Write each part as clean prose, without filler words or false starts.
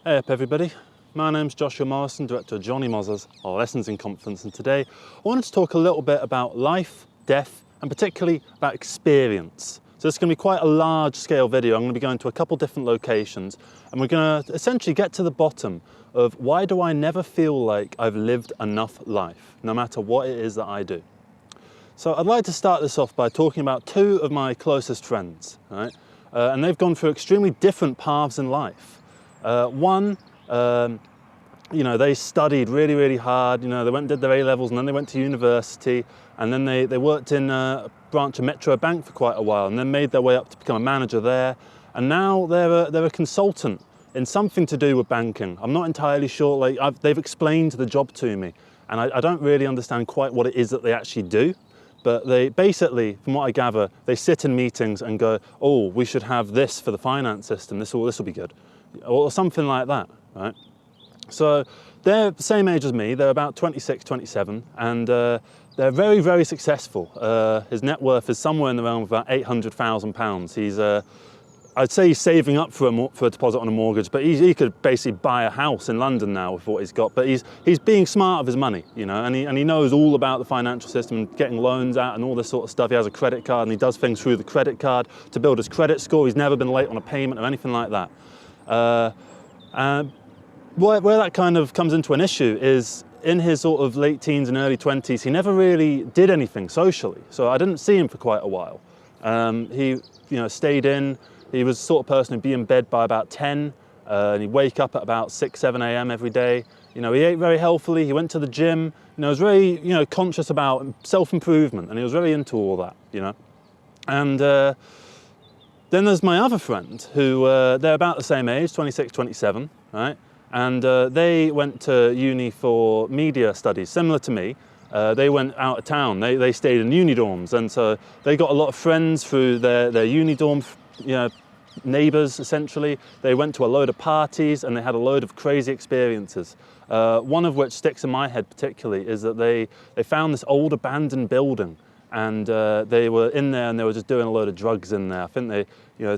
Hey up everybody, my name's Joshua Morrison, director of Johnny Moz's Lessons in Confidence, and today I wanted to talk a little bit about life, death, and particularly about experience. So this is going to be quite a large scale video. I'm going to be going to a couple different locations and we're going to essentially get to the bottom of why do I never feel like I've lived enough life, no matter what it is that I do. So I'd like to start this off by talking about two of my closest friends, right? And they've gone through extremely different paths in life. One, they studied really hard. They went and did their A-levels and then they went to university and then they worked in a branch of Metro Bank for quite a while and then made their way up to become a manager there. And now they're a consultant in something to do with banking. I'm not entirely sure, they've explained the job to me and I don't really understand quite what it is that they actually do. But they basically, from what I gather, they sit in meetings and go, oh, we should have this for the finance system, this will be good. Or something like that, right? So they're the same age as me, they're about 26, 27, and they're very successful. His net worth is somewhere in the realm of about £800,000. He's, I'd say he's saving up for a deposit on a mortgage, but he could basically buy a house in London now with what he's got. But he's being smart with his money, and he knows all about the financial system and getting loans out and all this sort of stuff. He has a credit card and he does things through the credit card to build his credit score. He's never been late on a payment or anything like that. Where that kind of comes into an issue is in his sort of late teens and early 20s, he never really did anything socially. So I didn't see him for quite a while. He stayed in. He was the sort of person who'd be in bed by about 10, and he'd wake up at about 6, 7 a.m. every day. He ate very healthily, he went to the gym, he was very, conscious about self-improvement, and he was very into all that, And then there's my other friend who, they're about the same age, 26, 27, right? And they went to uni for media studies, similar to me. They went out of town, they stayed in uni dorms, and so they got a lot of friends through their uni dorm, neighbours essentially. They went to a load of parties and they had a load of crazy experiences. One of which sticks in my head particularly is that they found this old abandoned building and they were in there and they were just doing a load of drugs in there. I think they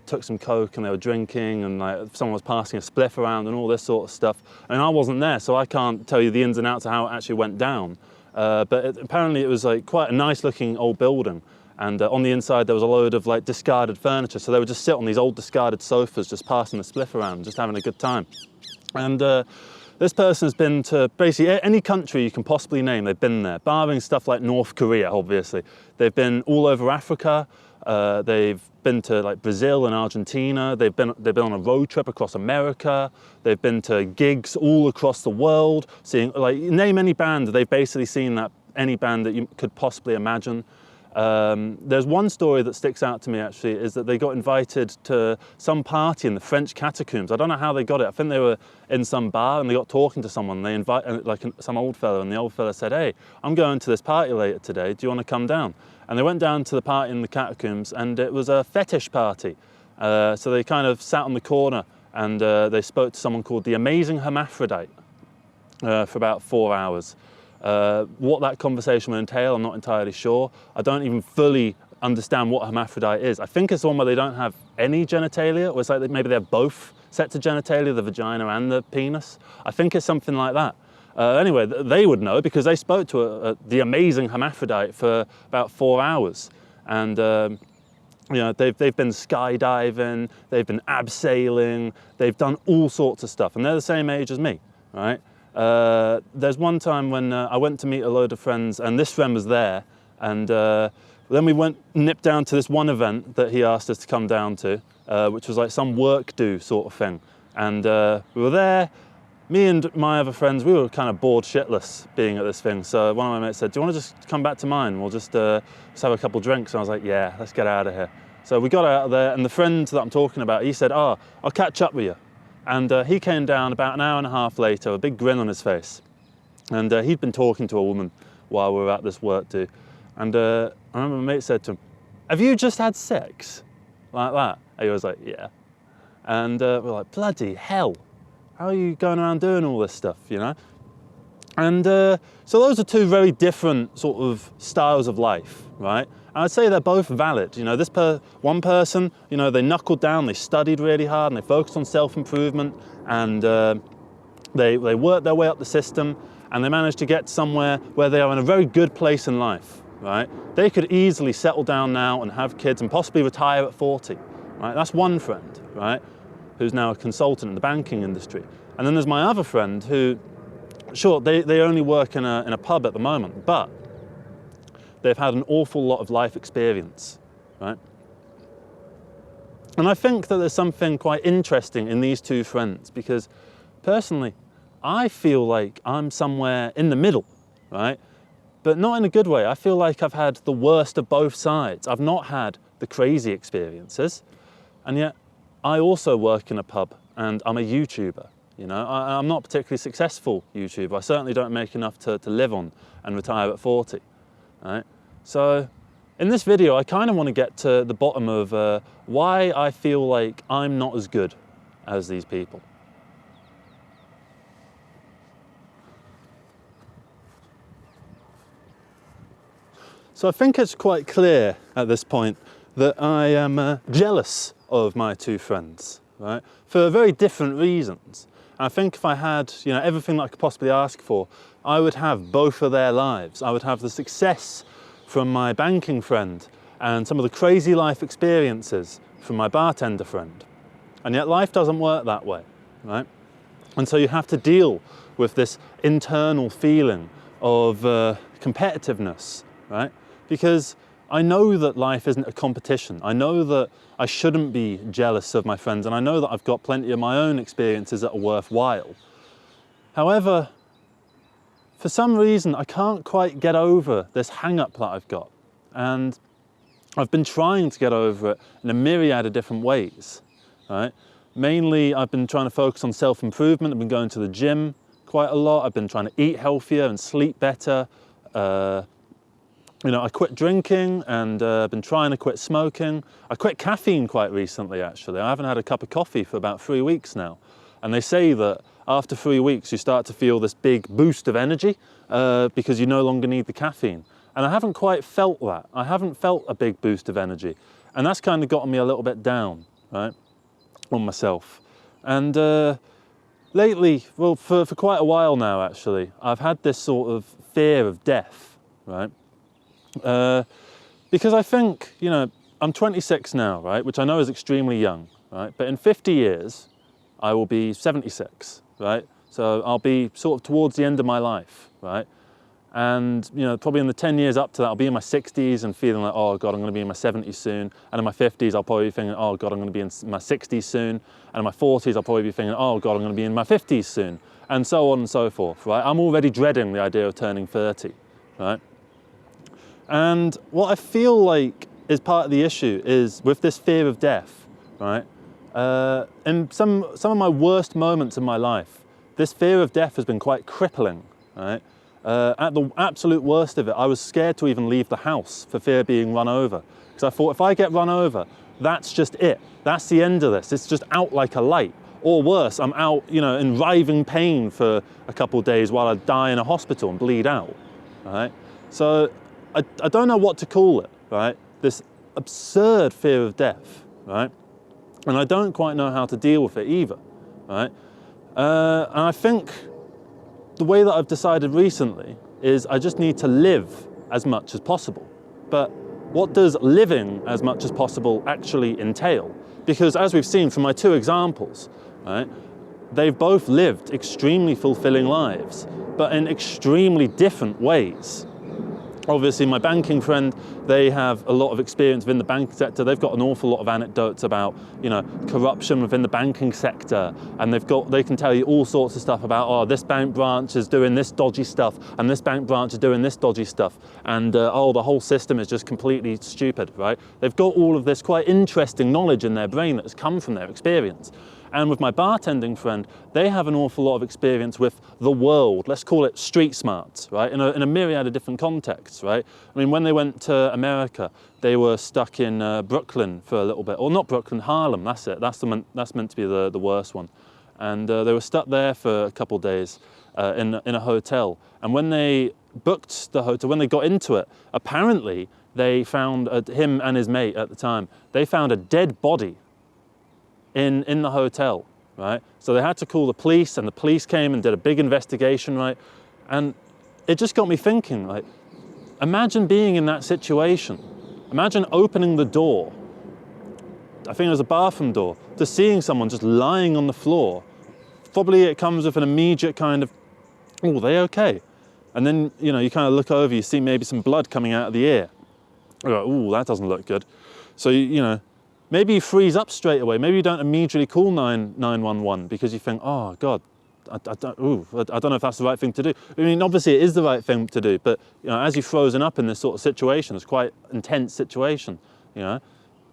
took some coke and they were drinking and someone was passing a spliff around and all this sort of stuff. I mean, I wasn't there, so I can't tell you the ins and outs of how it actually went down. But apparently it was quite a nice looking old building. And on the inside there was a load of discarded furniture, so they would just sit on these old discarded sofas just passing the spliff around, just having a good time. And this person has been to basically any country you can possibly name, they've been there, barring stuff like North Korea, obviously. They've been all over Africa, they've been to Brazil and Argentina, they've been on a road trip across America, they've been to gigs all across the world, seeing, name any band, they've basically seen any band that you could possibly imagine. There's one story that sticks out to me actually, is that they got invited to some party in the French catacombs. I don't know how they got it. I think they were in some bar and they got talking to someone. They invited some old fellow, and the old fellow said, hey, I'm going to this party later today. Do you want to come down? And they went down to the party in the catacombs and it was a fetish party. So they kind of sat on the corner and they spoke to someone called the Amazing Hermaphrodite for about 4 hours. What that conversation will entail, I'm not entirely sure. I don't even fully understand what hermaphrodite is. I think it's the one where they don't have any genitalia, or it's maybe they have both sets of genitalia, the vagina and the penis. I think it's something like that. Anyway, they would know because they spoke to the Amazing Hermaphrodite for about 4 hours. And they've been skydiving, they've been abseiling, they've done all sorts of stuff, and they're the same age as me, right? There's one time when I went to meet a load of friends and this friend was there, and then we nipped down to this one event that he asked us to come down to, which was some work do sort of thing. And we were there, me and my other friends, we were kind of bored shitless being at this thing. So one of my mates said, do you want to just come back to mine? We'll just have a couple drinks. And I was like, yeah, let's get out of here. So we got out of there, and the friend that I'm talking about, he said, oh, I'll catch up with you. And he came down about an hour and a half later, a big grin on his face. And he'd been talking to a woman while we were at this work do. And I remember my mate said to him, have you just had sex? Like that. And he was like, yeah. And we're like, bloody hell. How are you going around doing all this stuff, And so those are two very different sort of styles of life, right? And I'd say they're both valid. You know, one person, you know, they knuckled down, they studied really hard, and they focused on self-improvement, and they worked their way up the system, and they managed to get somewhere where they are in a very good place in life, right? They could easily settle down now and have kids and possibly retire at 40, right? That's one friend, right, who's now a consultant in the banking industry. And then there's my other friend who, sure, they only work in a pub at the moment, but they've had an awful lot of life experience, right? And I think that there's something quite interesting in these two friends, because personally, I feel like I'm somewhere in the middle, right? But not in a good way. I feel like I've had the worst of both sides. I've not had the crazy experiences, and yet I also work in a pub and I'm a YouTuber. You know, I'm not a particularly successful YouTuber. I certainly don't make enough to live on and retire at 40, right? So in this video, I kind of want to get to the bottom of why I feel like I'm not as good as these people. So I think it's quite clear at this point that I am jealous of my two friends, right? For very different reasons. And I think if I had, you know, everything that I could possibly ask for, I would have both of their lives. I would have the success from my banking friend and some of the crazy life experiences from my bartender friend. And yet life doesn't work that way, right? And so you have to deal with this internal feeling of competitiveness, right? Because I know that life isn't a competition. I know that I shouldn't be jealous of my friends, and I know that I've got plenty of my own experiences that are worthwhile. However, for some reason, I can't quite get over this hang-up that I've got. And I've been trying to get over it in a myriad of different ways, right? Mainly, I've been trying to focus on self-improvement. I've been going to the gym quite a lot. I've been trying to eat healthier and sleep better. You know, I quit drinking and been trying to quit smoking. I quit caffeine quite recently, actually. I haven't had a cup of coffee for about 3 weeks now. And they say that after 3 weeks, you start to feel this big boost of energy because you no longer need the caffeine. And I haven't quite felt that. I haven't felt a big boost of energy. And that's kind of gotten me a little bit down, right, on myself. And lately, well, for quite a while now, actually, I've had this sort of fear of death, right? Because I think, you know, I'm 26 now, right, which I know is extremely young, right? But in 50 years, I will be 76, right? So I'll be sort of towards the end of my life, right? And, you know, probably in the 10 years up to that, I'll be in my 60s and feeling like, oh God, I'm going to be in my 70s soon. And in my 50s, I'll probably be thinking, oh God, I'm going to be in my 60s soon. And in my 40s, I'll probably be thinking, oh God, I'm going to be in my 50s soon. And so on and so forth, right? I'm already dreading the idea of turning 30, right? And what I feel like is part of the issue is with this fear of death, right? In some of my worst moments in my life, this fear of death has been quite crippling, right? At the absolute worst of it, I was scared to even leave the house for fear of being run over. Because I thought, if I get run over, that's just it. That's the end of this. It's just out like a light. Or worse, I'm out, you know, in writhing pain for a couple of days while I die in a hospital and bleed out, right? So I don't know what to call it, right? This absurd fear of death, right? And I don't quite know how to deal with it either, right? And I think the way that I've decided recently is I just need to live as much as possible. But what does living as much as possible actually entail? Because as we've seen from my two examples, right, they've both lived extremely fulfilling lives, but in extremely different ways. Obviously, my banking friend, they have a lot of experience within the banking sector. They've got an awful lot of anecdotes about, you know, corruption within the banking sector, and they can tell you all sorts of stuff about, oh, this bank branch is doing this dodgy stuff, and this bank branch is doing this dodgy stuff, and oh, the whole system is just completely stupid, right? They've got all of this quite interesting knowledge in their brain that has come from their experience. And with my bartending friend, they have an awful lot of experience with the world. Let's call it street smarts, right? In a myriad of different contexts, right? I mean, when they went to America, they were stuck in Brooklyn for a little bit, or not Brooklyn, Harlem. That's it. That's meant to be the worst one. And they were stuck there for a couple of days in a hotel. And when they booked the hotel, when they got into it, apparently they found, him and his mate at the time, they found a dead body in the hotel, right? So they had to call the police, and the police came and did a big investigation, right? And it just got me thinking, like, imagine being in that situation. Imagine opening the door, I think it was a bathroom door, to seeing someone just lying on the floor. Probably it comes with an immediate kind of, oh, are they okay? And then, you know, you kind of look over, you see maybe some blood coming out of the ear. You're like, oh, that doesn't look good. So, you know, maybe you freeze up straight away. Maybe you don't immediately call 911 because you think, oh, God, I don't know if that's the right thing to do. I mean, obviously it is the right thing to do, but, you know, as you've frozen up in this sort of situation, it's quite an intense situation, you know.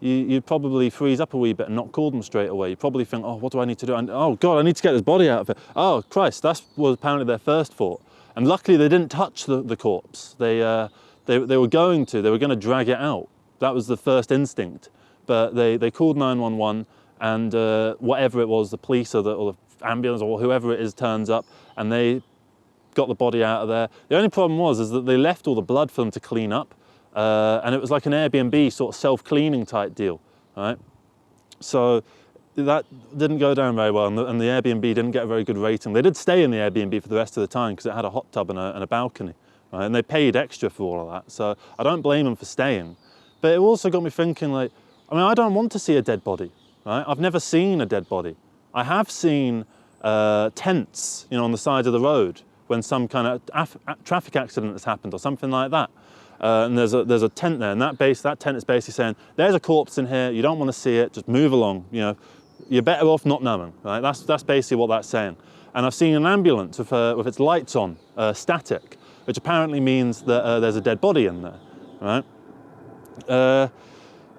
You'd probably freeze up a wee bit and not call them straight away. You probably think, oh, what do I need to do? And, oh, God, I need to get this body out of it. Oh, Christ, that was apparently their first thought. And luckily they didn't touch the corpse. They were going to drag it out. That was the first instinct. But they called 911, and whatever it was, the police or the ambulance or whoever it is turns up, and they got the body out of there. The only problem is that they left all the blood for them to clean up. And it was like an Airbnb sort of self-cleaning type deal, right? So that didn't go down very well, and the Airbnb didn't get a very good rating. They did stay in the Airbnb for the rest of the time because it had a hot tub and a balcony, right? And they paid extra for all of that, so I don't blame them for staying. But it also got me thinking, like, I mean, I don't want to see a dead body, right? I've never seen a dead body. I have seen tents, you know, on the side of the road when some kind of traffic accident has happened or something like that. And there's a tent there, and that tent is basically saying, there's a corpse in here, you don't want to see it, just move along, you know, you're better off not knowing, right? That's basically what that's saying. And I've seen an ambulance with its lights on, static, which apparently means that there's a dead body in there, right?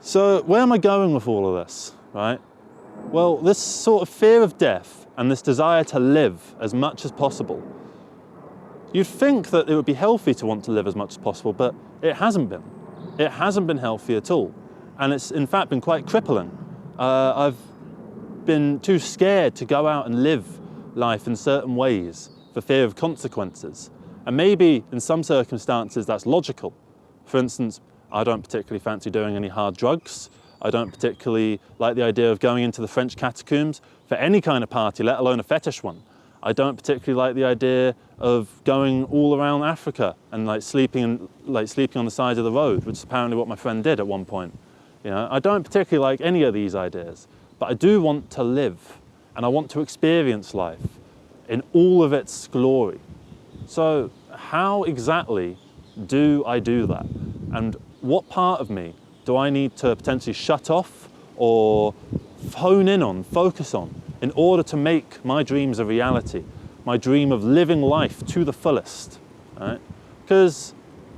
So where am I going with all of this, right? Well, this sort of fear of death and this desire to live as much as possible, you'd think that it would be healthy to want to live as much as possible, but it hasn't been. It hasn't been healthy at all. And it's in fact been quite crippling. I've been too scared to go out and live life in certain ways for fear of consequences. And maybe in some circumstances that's logical. For instance, I don't particularly fancy doing any hard drugs. I don't particularly like the idea of going into the French catacombs for any kind of party, let alone a fetish one. I don't particularly like the idea of going all around Africa and sleeping on the side of the road, which is apparently what my friend did at one point. You know, I don't particularly like any of these ideas, but I do want to live, and I want to experience life in all of its glory. So how exactly do I do that? And what part of me do I need to potentially shut off or hone in on, focus on, in order to make my dreams a reality, my dream of living life to the fullest, right? Because,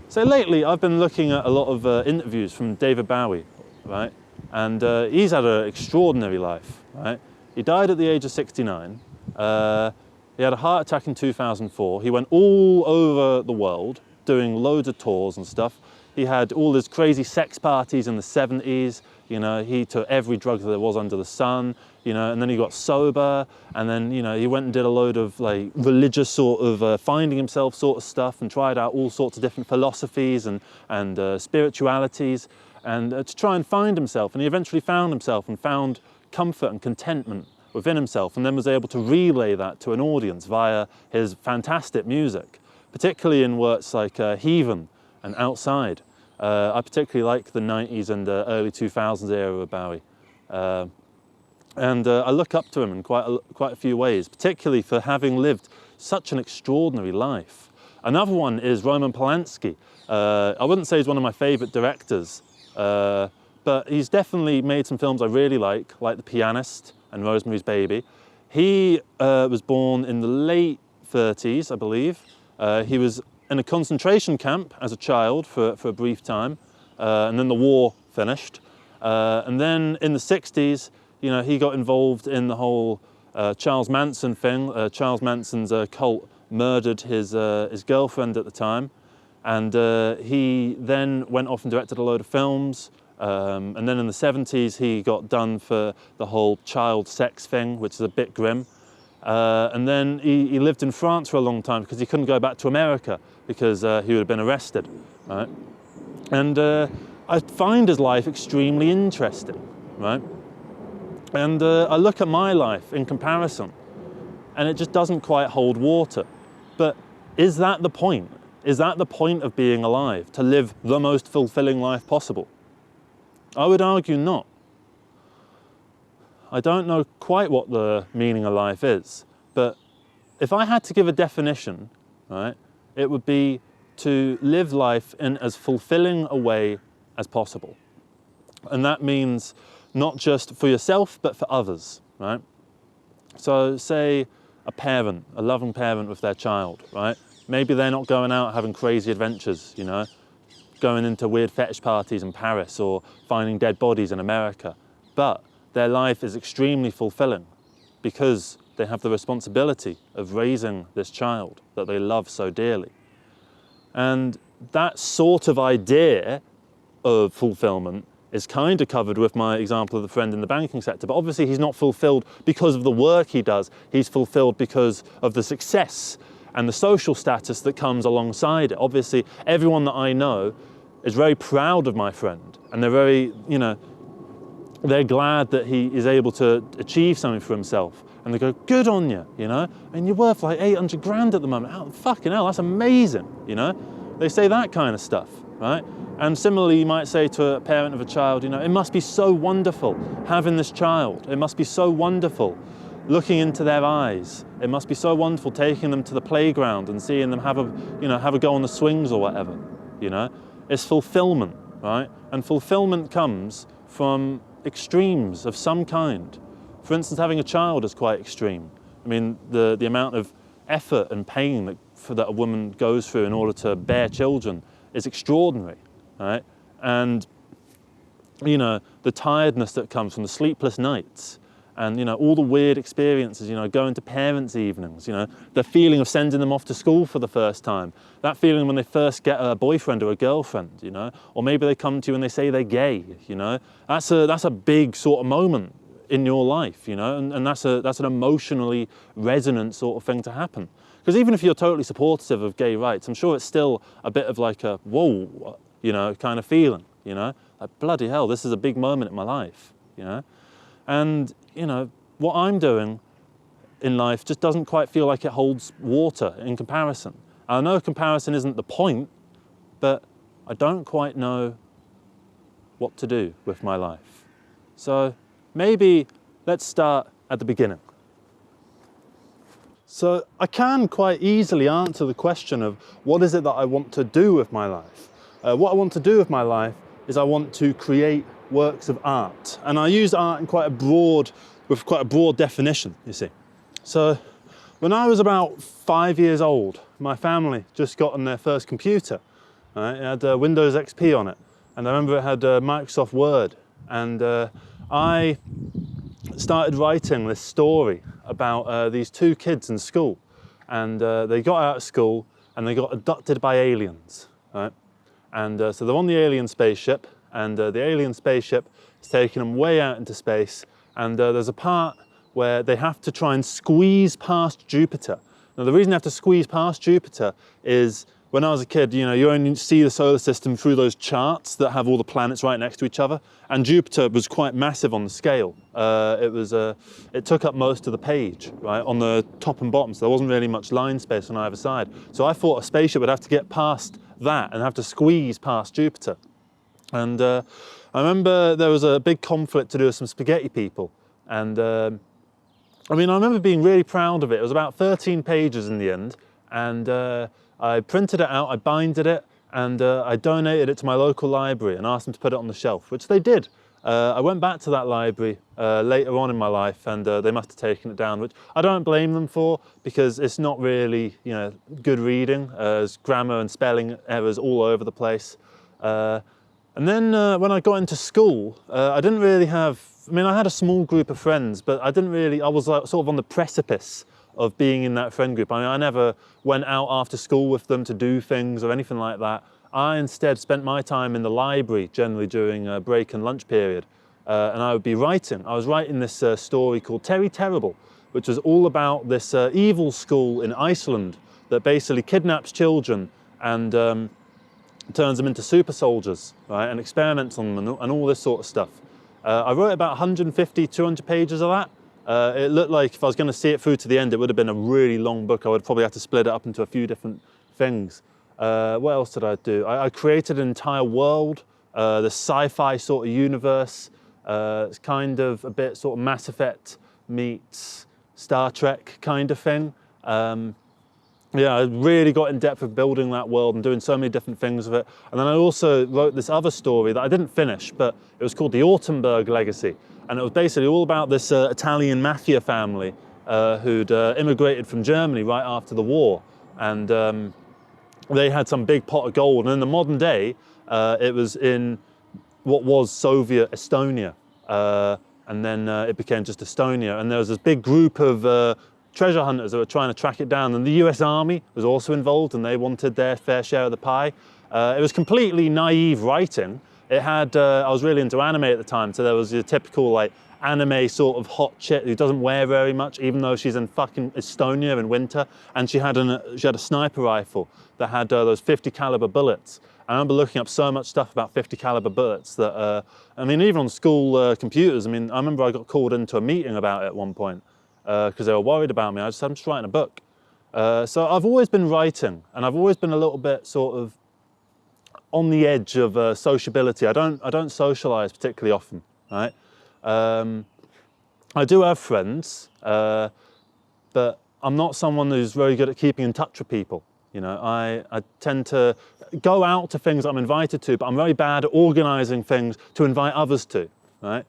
say lately, I've been looking at a lot of interviews from David Bowie, right? And he's had an extraordinary life, right? He died at the age of 69. He had a heart attack in 2004. He went all over the world doing loads of tours and stuff. He had all his crazy sex parties in the 70s. You know, he took every drug that there was under the sun, you know, and then he got sober, and then, you know, he went and did a load of religious sort of finding himself sort of stuff and tried out all sorts of different philosophies and spiritualities and to try and find himself. And he eventually found himself and found comfort and contentment within himself, and then was able to relay that to an audience via his fantastic music, particularly in works like Heathen and Outside. I particularly like the 90s and early 2000s era of Bowie. And I look up to him in quite a few ways, particularly for having lived such an extraordinary life. Another one is Roman Polanski. I wouldn't say he's one of my favourite directors, but he's definitely made some films I really like The Pianist and Rosemary's Baby. He was born in the late 30s, I believe. He was in a concentration camp as a child for a brief time, and then the war finished. And then in the 60s, you know, he got involved in the whole Charles Manson thing. Charles Manson's cult murdered his girlfriend at the time, and he then went off and directed a load of films. And then in the 70s, he got done for the whole child sex thing, which is a bit grim. And then he lived in France for a long time because he couldn't go back to America because he would have been arrested, right? And I find his life extremely interesting, right? And I look at my life in comparison, and it just doesn't quite hold water. But is that the point? Is that the point of being alive? To live the most fulfilling life possible? I would argue not. I don't know quite what the meaning of life is, but if I had to give a definition, right, it would be to live life in as fulfilling a way as possible. And that means not just for yourself, but for others, right? So say a parent, a loving parent with their child, right? Maybe they're not going out having crazy adventures, you know, going into weird fetish parties in Paris or finding dead bodies in America. But their life is extremely fulfilling because they have the responsibility of raising this child that they love so dearly. And that sort of idea of fulfillment is kind of covered with my example of the friend in the banking sector. But obviously he's not fulfilled because of the work he does. He's fulfilled because of the success and the social status that comes alongside it. Obviously, everyone that I know is very proud of my friend, and they're very, you know, they're glad that he is able to achieve something for himself. And they go, good on you, you know? I mean, you're worth like 800 grand at the moment. Oh, fucking hell, that's amazing, you know? They say that kind of stuff, right? And similarly, you might say to a parent of a child, you know, it must be so wonderful having this child. It must be so wonderful looking into their eyes. It must be so wonderful taking them to the playground and seeing them have a go on the swings or whatever, you know? It's fulfillment, right? And fulfillment comes from extremes of some kind. For instance, having a child is quite extreme. I mean, the amount of effort and pain that a woman goes through in order to bear children is extraordinary, right? And, you know, the tiredness that comes from the sleepless nights and, you know, all the weird experiences, you know, going to parents' evenings, you know, the feeling of sending them off to school for the first time, that feeling when they first get a boyfriend or a girlfriend, you know, or maybe they come to you and they say they're gay, you know, that's a big sort of moment in your life, you know, and that's an emotionally resonant sort of thing to happen. Because even if you're totally supportive of gay rights, I'm sure it's still a bit of like a, whoa, you know, kind of feeling, you know, like bloody hell, this is a big moment in my life, you know. And, you know, what I'm doing in life just doesn't quite feel like it holds water in comparison. I know comparison isn't the point, but I don't quite know what to do with my life. So maybe let's start at the beginning. So I can quite easily answer the question of what is it that I want to do with my life. What I want to do with my life is I want to create works of art. And I use art in with quite a broad definition, you see. So when I was about 5 years old, my family just gotten their first computer. Right? It had Windows XP on it. And I remember it had Microsoft Word. And I started writing this story about these two kids in school. And they got out of school and they got abducted by aliens. Right? And so they're on the alien spaceship, and the alien spaceship is taking them way out into space. And there's a part where they have to try and squeeze past Jupiter. Now, the reason they have to squeeze past Jupiter is when I was a kid, you know, you only see the solar system through those charts that have all the planets right next to each other. And Jupiter was quite massive on the scale. It took up most of the page, right, on the top and bottom. So there wasn't really much line space on either side. So I thought a spaceship would have to get past that and have to squeeze past Jupiter. And I remember there was a big conflict to do with some spaghetti people. And I mean, I remember being really proud of it. It was about 13 pages in the end. And I printed it out, I binded it, and I donated it to my local library and asked them to put it on the shelf, which they did. I went back to that library later on in my life, and they must have taken it down, which I don't blame them for, because it's not really, you know, good reading. There's grammar and spelling errors all over the place. And then when I got into school, I didn't really have, I mean, I had a small group of friends, but I was like sort of on the precipice of being in that friend group. I mean, I never went out after school with them to do things or anything like that. I instead spent my time in the library, generally during break and lunch period, and I would be writing. I was writing this story called Terry Terrible, which was all about this evil school in Iceland that basically kidnaps children and turns them into super soldiers, right, and experiments on them and all this sort of stuff. I wrote about 150, 200 pages of that. It looked like if I was going to see it through to the end, it would have been a really long book. I would probably have to split it up into a few different things. What else did I do? I created an entire world, the sci-fi sort of universe. It's kind of a bit sort of Mass Effect meets Star Trek kind of thing. Yeah, I really got in depth with building that world and doing so many different things with it. And then I also wrote this other story that I didn't finish, but it was called The Autumnberg Legacy. And it was basically all about this Italian mafia family who'd immigrated from Germany right after the war. And they had some big pot of gold. And in the modern day, it was in what was Soviet Estonia. And then it became just Estonia. And there was this big group of treasure hunters that were trying to track it down, and the US Army was also involved, and they wanted their fair share of the pie. It was completely naive writing. It had, I was really into anime at the time, so there was your typical like anime sort of hot chick who doesn't wear very much, even though she's in fucking Estonia in winter, and she had a sniper rifle that had those 50 caliber bullets. I remember looking up so much stuff about 50 caliber bullets that, I mean, even on school computers, I mean, I remember I got called into a meeting about it at one point, because they were worried about me. I just said, I'm just writing a book. So I've always been writing, and I've always been a little bit sort of on the edge of sociability. I don't socialize particularly often, right? I do have friends, but I'm not someone who's very good at keeping in touch with people. You know, I tend to go out to things I'm invited to, but I'm very bad at organizing things to invite others to, right?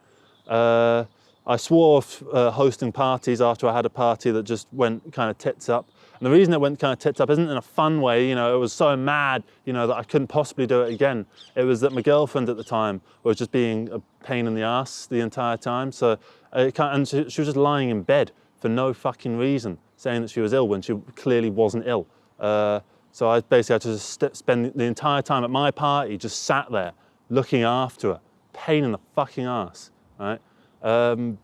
I swore off hosting parties after I had a party that just went kind of tits up. And the reason it went kind of tits up isn't in a fun way, you know, it was so mad, you know, that I couldn't possibly do it again. It was that my girlfriend at the time was just being a pain in the ass the entire time. So, and she was just lying in bed for no fucking reason, saying that she was ill when she clearly wasn't ill. So I basically had to just spend the entire time at my party just sat there looking after her. Pain in the fucking ass, right? And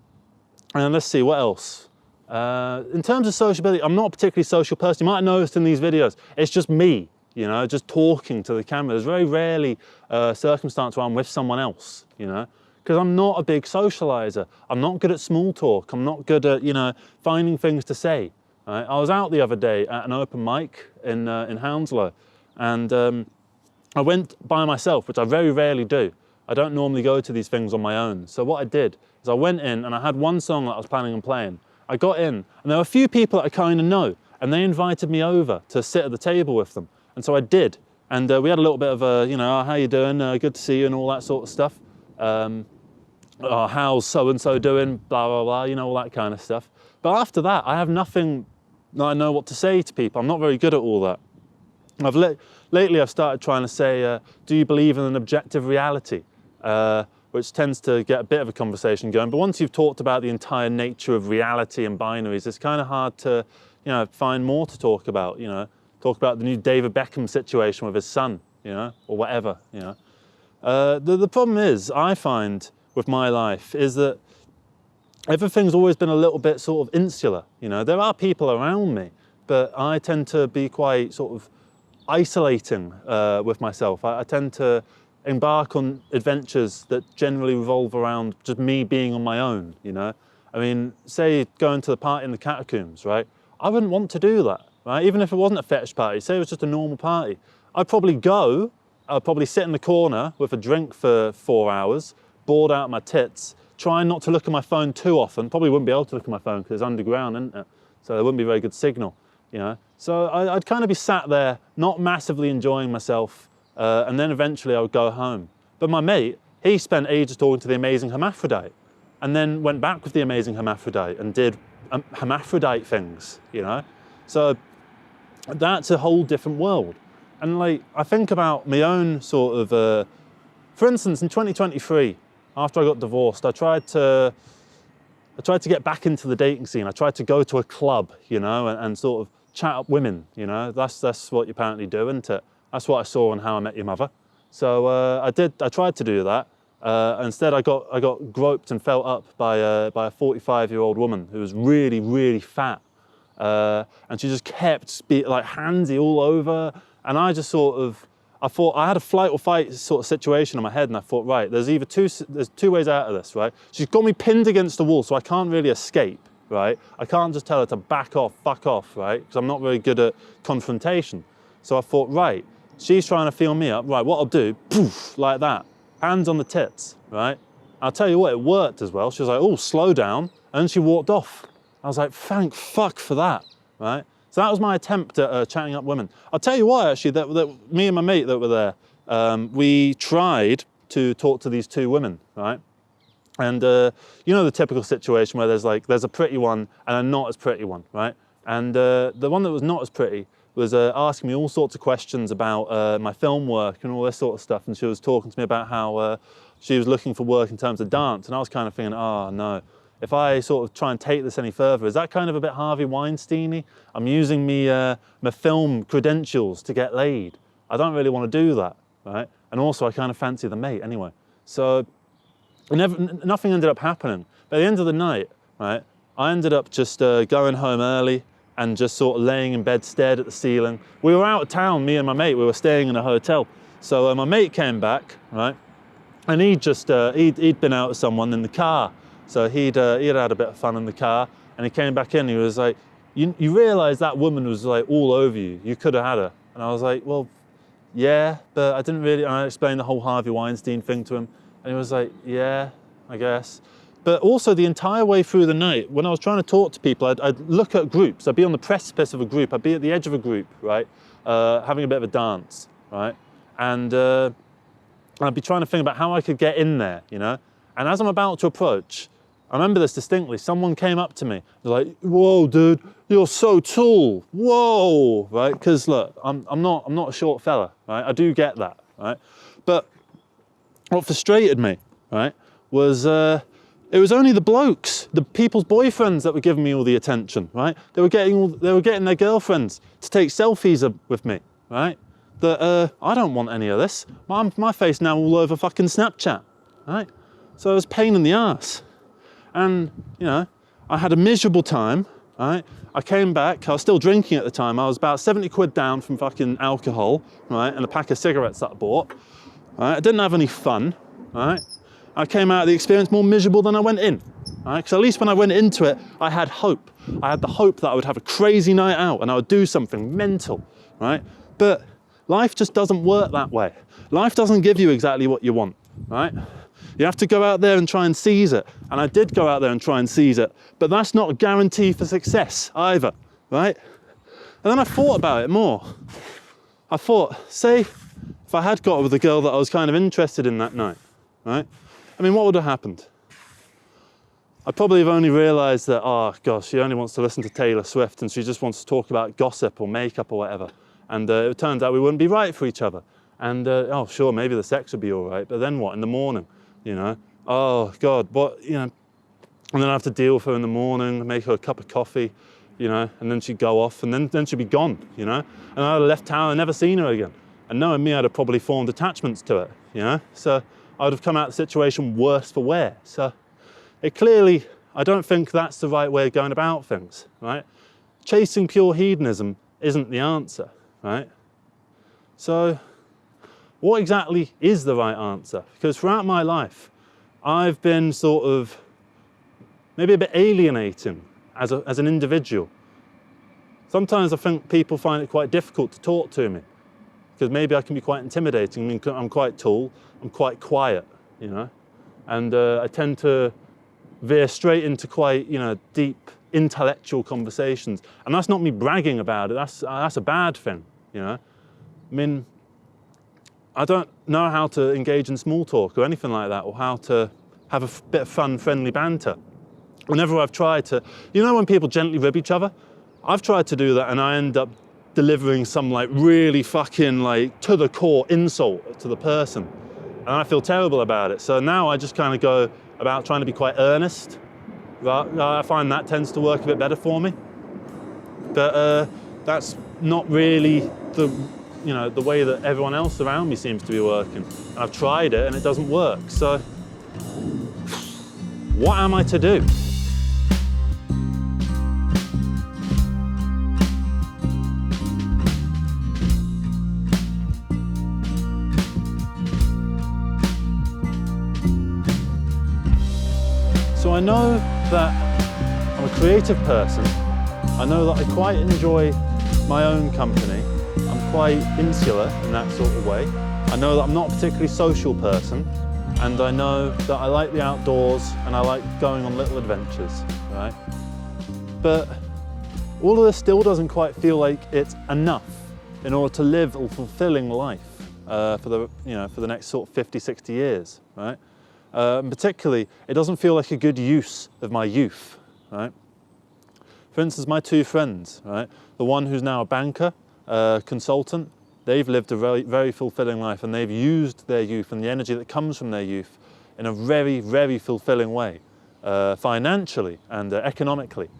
let's see, what else? In terms of sociability, I'm not a particularly social person. You might have noticed in these videos, it's just me, you know, just talking to the camera. There's very rarely a circumstance where I'm with someone else, you know, because I'm not a big socializer. I'm not good at small talk. I'm not good at, you know, finding things to say. Right? I was out the other day at an open mic in Hounslow, and I went by myself, which I very rarely do. I don't normally go to these things on my own. So what I did is I went in and I had one song that I was planning on playing. I got in and there were a few people that I kind of know, and they invited me over to sit at the table with them. And so I did. And we had a little bit of a, you know, how you doing? Good to see you and all that sort of stuff. How's so-and-so doing? Blah, blah, blah, you know, all that kind of stuff. But after that, I have nothing that I know what to say to people. I'm not very good at all that. Lately I've started trying to say, do you believe in an objective reality? Which tends to get a bit of a conversation going. But once you've talked about the entire nature of reality and binaries, it's kind of hard to, you know, find more to talk about, you know, talk about the new David Beckham situation with his son, you know, or whatever, you know. The problem is, I find with my life, is that everything's always been a little bit sort of insular, you know. There are people around me, but I tend to be quite sort of isolating with myself. I tend to embark on adventures that generally revolve around just me being on my own, you know. I mean, say going to the party in the catacombs, right? I wouldn't want to do that, right? Even if it wasn't a fetish party, say it was just a normal party. I'd probably go, I'd probably sit in the corner with a drink for 4 hours, bored out my tits, trying not to look at my phone too often. Probably wouldn't be able to look at my phone because it's underground, isn't it? So there wouldn't be a very good signal, you know. So I'd kind of be sat there, not massively enjoying myself, and then eventually I would go home. But my mate, he spent ages talking to the amazing hermaphrodite, and then went back with the amazing hermaphrodite and did hermaphrodite things, you know? So that's a whole different world. And like, I think about my own sort of, for instance, in 2023, after I got divorced, I tried to get back into the dating scene. I tried to go to a club, you know, and sort of chat up women, you know? That's what you apparently do, isn't it? That's what I saw on How I Met Your Mother. So I tried to do that. Instead, I got groped and felt up by a 45-year-old woman who was really, really fat. And she just kept like handsy all over. And I just sort of, I thought I had a flight or fight sort of situation in my head, and I thought, right, there's two ways out of this, right? She's got me pinned against the wall, so I can't really escape, right? I can't just tell her to back off, fuck off, right? Because I'm not very good at confrontation. So I thought, right, she's trying to feel me up, right? What I'll do, poof, like that, hands on the tits, right? I'll tell you what, it worked as well. She was like, oh, slow down, and then she walked off. I was like, thank fuck for that, right? So that was my attempt at chatting up women. I'll tell you why, actually, that me and my mate that were there, we tried to talk to these two women, right? And you know the typical situation where there's a pretty one and a not as pretty one, right? And the one that was not as pretty was asking me all sorts of questions about my film work and all this sort of stuff. And she was talking to me about how she was looking for work in terms of dance. And I was kind of thinking, oh no. If I sort of try and take this any further, is that kind of a bit Harvey Weinstein-y? I'm using my film credentials to get laid. I don't really want to do that, right? And also I kind of fancy the mate anyway. So nothing ended up happening. But at the end of the night, right, I ended up just going home early and just sort of laying in bed, stared at the ceiling. We were out of town, me and my mate, we were staying in a hotel. So my mate came back, right? And he'd been out with someone in the car. So he'd had a bit of fun in the car, and he came back in, he was like, you realise that woman was like all over you, you could have had her. And I was like, well, yeah, but I didn't really, and I explained the whole Harvey Weinstein thing to him, and he was like, yeah, I guess. But also the entire way through the night, when I was trying to talk to people, I'd look at groups, I'd be on the precipice of a group, I'd be at the edge of a group, right, having a bit of a dance, right, and I'd be trying to think about how I could get in there, you know, and as I'm about to approach, I remember this distinctly. Someone came up to me, they're like, "Whoa, dude, you're so tall, whoa!" Right? Because look, I'm not a short fella, right? I do get that, right? But what frustrated me, right, was it was only the blokes, the people's boyfriends that were giving me all the attention, right? They were getting their girlfriends to take selfies with me, right? That I don't want any of this. My face now all over fucking Snapchat, right? So it was a pain in the ass. And, you know, I had a miserable time, right? I came back, I was still drinking at the time. I was about 70 quid down from fucking alcohol, right? And a pack of cigarettes that I bought, right? I didn't have any fun, right? I came out of the experience more miserable than I went in, right? Because at least when I went into it, I had hope. I had the hope that I would have a crazy night out and I would do something mental, right? But life just doesn't work that way. Life doesn't give you exactly what you want, right? You have to go out there and try and seize it. And I did go out there and try and seize it, but that's not a guarantee for success either, right? And then I thought about it more. I thought, say, if I had got with a girl that I was kind of interested in that night, right? I mean, what would have happened? I'd probably have only realised that, oh gosh, she only wants to listen to Taylor Swift and she just wants to talk about gossip or makeup or whatever. And it turns out we wouldn't be right for each other. And oh, sure, maybe the sex would be all right, but then what in the morning? You know, oh God, what, you know, and then I have to deal with her in the morning, make her a cup of coffee, you know, and then she'd go off and then she'd be gone, you know, and I'd have left town and never seen her again. And knowing me, I'd have probably formed attachments to it, you know, so I would have come out of the situation worse for wear. So it clearly, I don't think that's the right way of going about things, right? Chasing pure hedonism isn't the answer, right? So what exactly is the right answer? Because throughout my life, I've been sort of maybe a bit alienating as an individual. Sometimes I think people find it quite difficult to talk to me because maybe I can be quite intimidating. I mean, I'm quite tall, I'm quite quiet, you know, and I tend to veer straight into quite, you know, deep intellectual conversations. And that's not me bragging about it, that's a bad thing, you know. I mean, I don't know how to engage in small talk or anything like that, or how to have a bit of fun, friendly banter. Whenever I've tried to, you know when people gently rib each other? I've tried to do that and I end up delivering some like really fucking like to the core insult to the person. And I feel terrible about it. So now I just kind of go about trying to be quite earnest. I find that tends to work a bit better for me. But that's not really the way that everyone else around me seems to be working. And I've tried it and it doesn't work. So what am I to do? I know that I'm a creative person. I know that I quite enjoy my own company. I'm quite insular in that sort of way. I know that I'm not a particularly social person, and I know that I like the outdoors and I like going on little adventures, right? But all of this still doesn't quite feel like it's enough in order to live a fulfilling life for the next sort of 50, 60 years, right? Particularly, it doesn't feel like a good use of my youth, right? For instance, my two friends, right? The one who's now a banker, consultant, they've lived a very, very fulfilling life, and they've used their youth and the energy that comes from their youth in a very, very fulfilling way, financially and economically.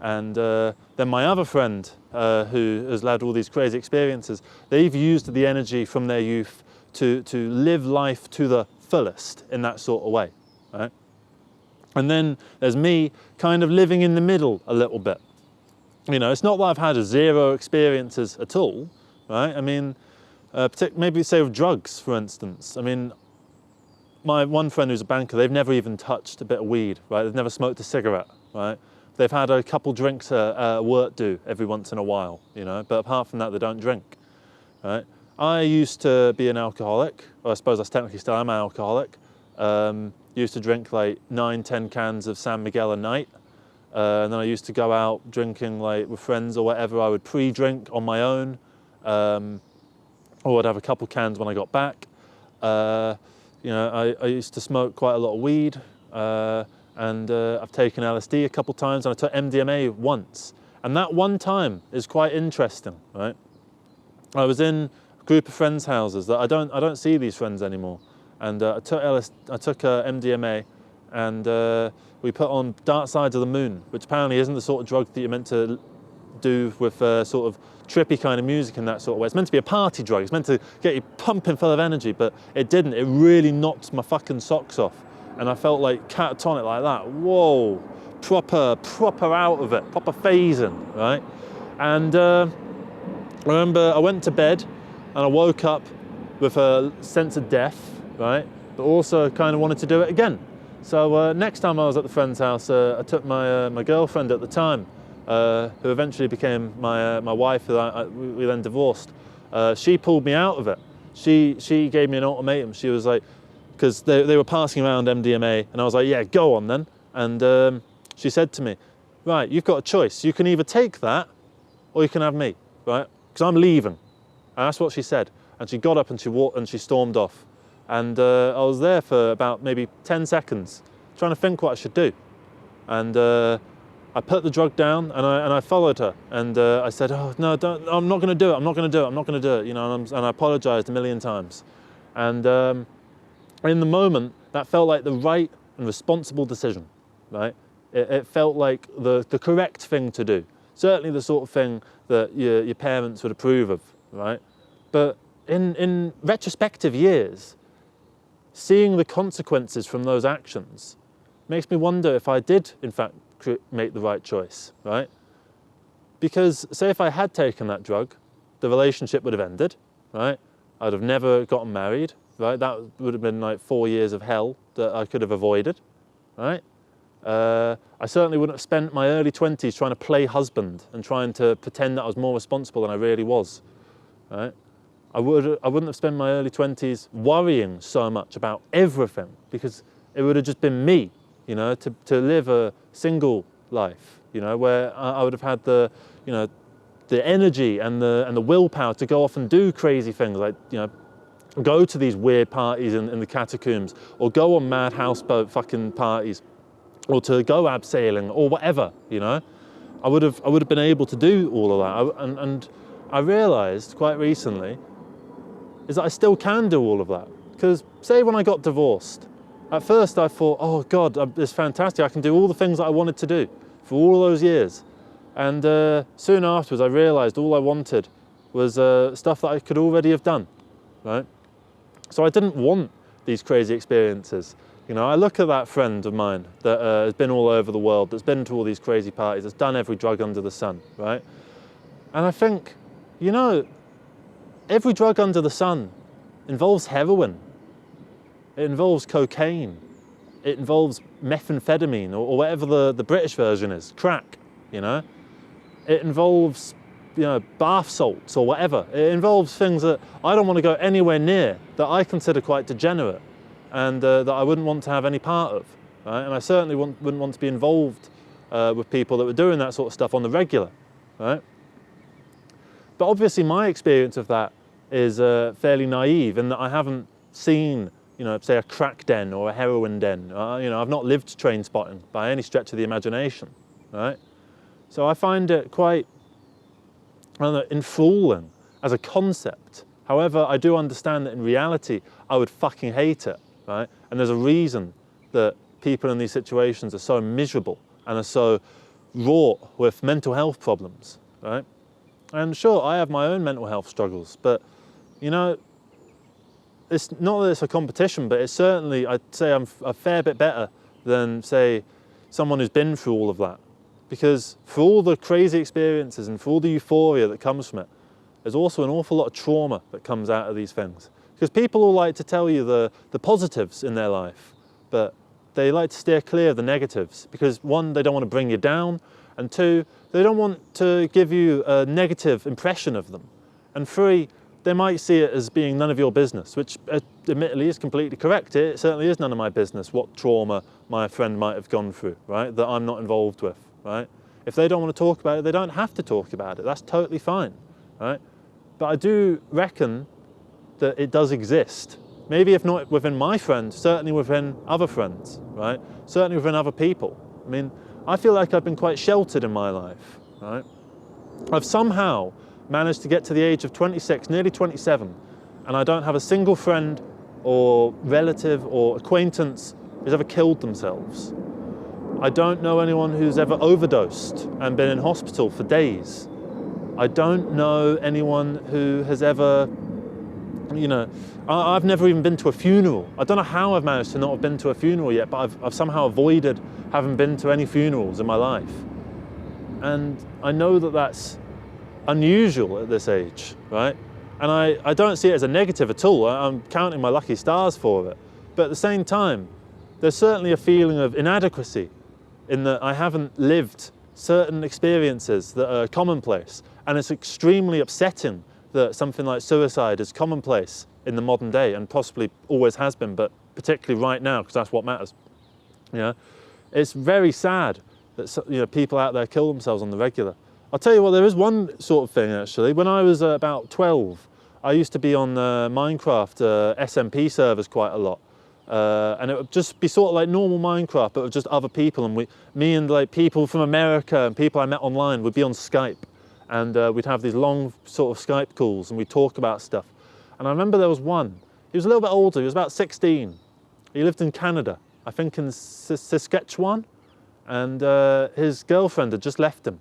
And then my other friend, who has led all these crazy experiences, they've used the energy from their youth to live life to the fullest in that sort of way, right? And then there's me kind of living in the middle a little bit. You know, it's not that I've had zero experiences at all, right? I mean, maybe say with drugs, for instance. I mean, my one friend who's a banker, they've never even touched a bit of weed, right? They've never smoked a cigarette, right? They've had a couple drinks at work do every once in a while, you know, but apart from that, they don't drink, right? I used to be an alcoholic, or I suppose I technically still am an alcoholic. Used to drink like 9, 10 cans of San Miguel a night. And then I used to go out drinking like with friends or whatever. I would pre-drink on my own, or I'd have a couple cans when I got back. You know, I used to smoke quite a lot of weed, and I've taken LSD a couple times, and I took MDMA once. And that one time is quite interesting, right? I was in a group of friends' houses that I don't see these friends anymore, and I took MDMA, and we put on Dark Sides of the Moon, which apparently isn't the sort of drug that you're meant to do with sort of trippy kind of music in that sort of way. It's meant to be a party drug. It's meant to get you pumping full of energy, but it didn't. It really knocked my fucking socks off, and I felt like catatonic like that. Whoa, proper out of it, proper phasing, right? And I remember I went to bed, and I woke up with a sense of death, right? But also kind of wanted to do it again. So next time I was at the friend's house, I took my girlfriend at the time, who eventually became my wife, we then divorced. She pulled me out of it. She gave me an ultimatum. She was like, because they were passing around MDMA, and I was like, yeah, go on then. And she said to me, right, you've got a choice. You can either take that, or you can have me, right? Because I'm leaving. And that's what she said. And she got up and she walked and she stormed off. And I was there for about maybe 10 seconds, trying to think what I should do. And I put the drug down, and I followed her. And I said, oh, no, I'm not going to do it. I'm not going to do it. I'm not going to do it. You know, and I apologized a million times. And in the moment, that felt like the right and responsible decision, right? It felt like the correct thing to do. Certainly the sort of thing that your parents would approve of, right? But in retrospective years, seeing the consequences from those actions makes me wonder if I did, in fact, make the right choice, right? Because say if I had taken that drug, the relationship would have ended, right? I'd have never gotten married, right? That would have been like 4 years of hell that I could have avoided, right? I certainly wouldn't have spent my early 20s trying to play husband and trying to pretend that I was more responsible than I really was, right? I wouldn't have spent my early 20s worrying so much about everything, because it would have just been me, you know, to live a single life, you know, where I would have had the energy and the willpower to go off and do crazy things, like, you know, go to these weird parties in the catacombs, or go on mad houseboat fucking parties, or to go abseiling, or whatever, you know. I would have been able to do all of that, and I realised quite recently is that I still can do all of that. Because say when I got divorced, at first I thought, oh God, it's fantastic, I can do all the things that I wanted to do for all those years. And soon afterwards I realised all I wanted was stuff that I could already have done, right? So I didn't want these crazy experiences. You know, I look at that friend of mine that has been all over the world, that's been to all these crazy parties, that's done every drug under the sun, right? And I think, you know, every drug under the sun involves heroin. It involves cocaine. It involves methamphetamine or whatever the British version is, crack, you know. It involves, you know, bath salts or whatever. It involves things that I don't want to go anywhere near, that I consider quite degenerate, and that I wouldn't want to have any part of, right? And I certainly wouldn't want to be involved with people that were doing that sort of stuff on the regular, right? But obviously my experience of that is fairly naive in that I haven't seen, you know, say a crack den or a heroin den. You know, I've not lived train spotting by any stretch of the imagination, right? So I find it quite, I don't know, enthralling as a concept. However, I do understand that in reality, I would fucking hate it, right? And there's a reason that people in these situations are so miserable and are so wrought with mental health problems, right? And sure, I have my own mental health struggles, but, you know, it's not that it's a competition, but it's certainly, I'd say I'm a fair bit better than, say, someone who's been through all of that. Because for all the crazy experiences and for all the euphoria that comes from it, there's also an awful lot of trauma that comes out of these things. Because people all like to tell you the positives in their life, but they like to steer clear of the negatives. Because one, they don't want to bring you down, and two, they don't want to give you a negative impression of them. And three, they might see it as being none of your business, which admittedly is completely correct. It certainly is none of my business what trauma my friend might have gone through, right, that I'm not involved with, right? If they don't want to talk about it, they don't have to talk about it. That's totally fine, right? But I do reckon that it does exist. Maybe if not within my friends, certainly within other friends, right? Certainly within other people. I mean, I feel like I've been quite sheltered in my life, right? I've somehow managed to get to the age of 26, nearly 27, and I don't have a single friend or relative or acquaintance who's ever killed themselves. I don't know anyone who's ever overdosed and been in hospital for days. I don't know anyone who has ever, you know, I've never even been to a funeral. I don't know how I've managed to not have been to a funeral yet, but I've somehow avoided having been to any funerals in my life. And I know that that's unusual at this age, right? And I don't see it as a negative at all. I'm counting my lucky stars for it. But at the same time, there's certainly a feeling of inadequacy in that I haven't lived certain experiences that are commonplace. And it's extremely upsetting that something like suicide is commonplace in the modern day, and possibly always has been, but particularly right now, because that's what matters. You know, it's very sad that, you know, people out there kill themselves on the regular. I'll tell you what, there is one sort of thing actually. When I was about 12, I used to be on Minecraft SMP servers quite a lot. And it would just be sort of like normal Minecraft, but with just other people. And me and like people from America and people I met online would be on Skype. And we'd have these long sort of Skype calls and we'd talk about stuff. And I remember there was one, he was a little bit older, he was about 16. He lived in Canada, I think in Saskatchewan. And his girlfriend had just left him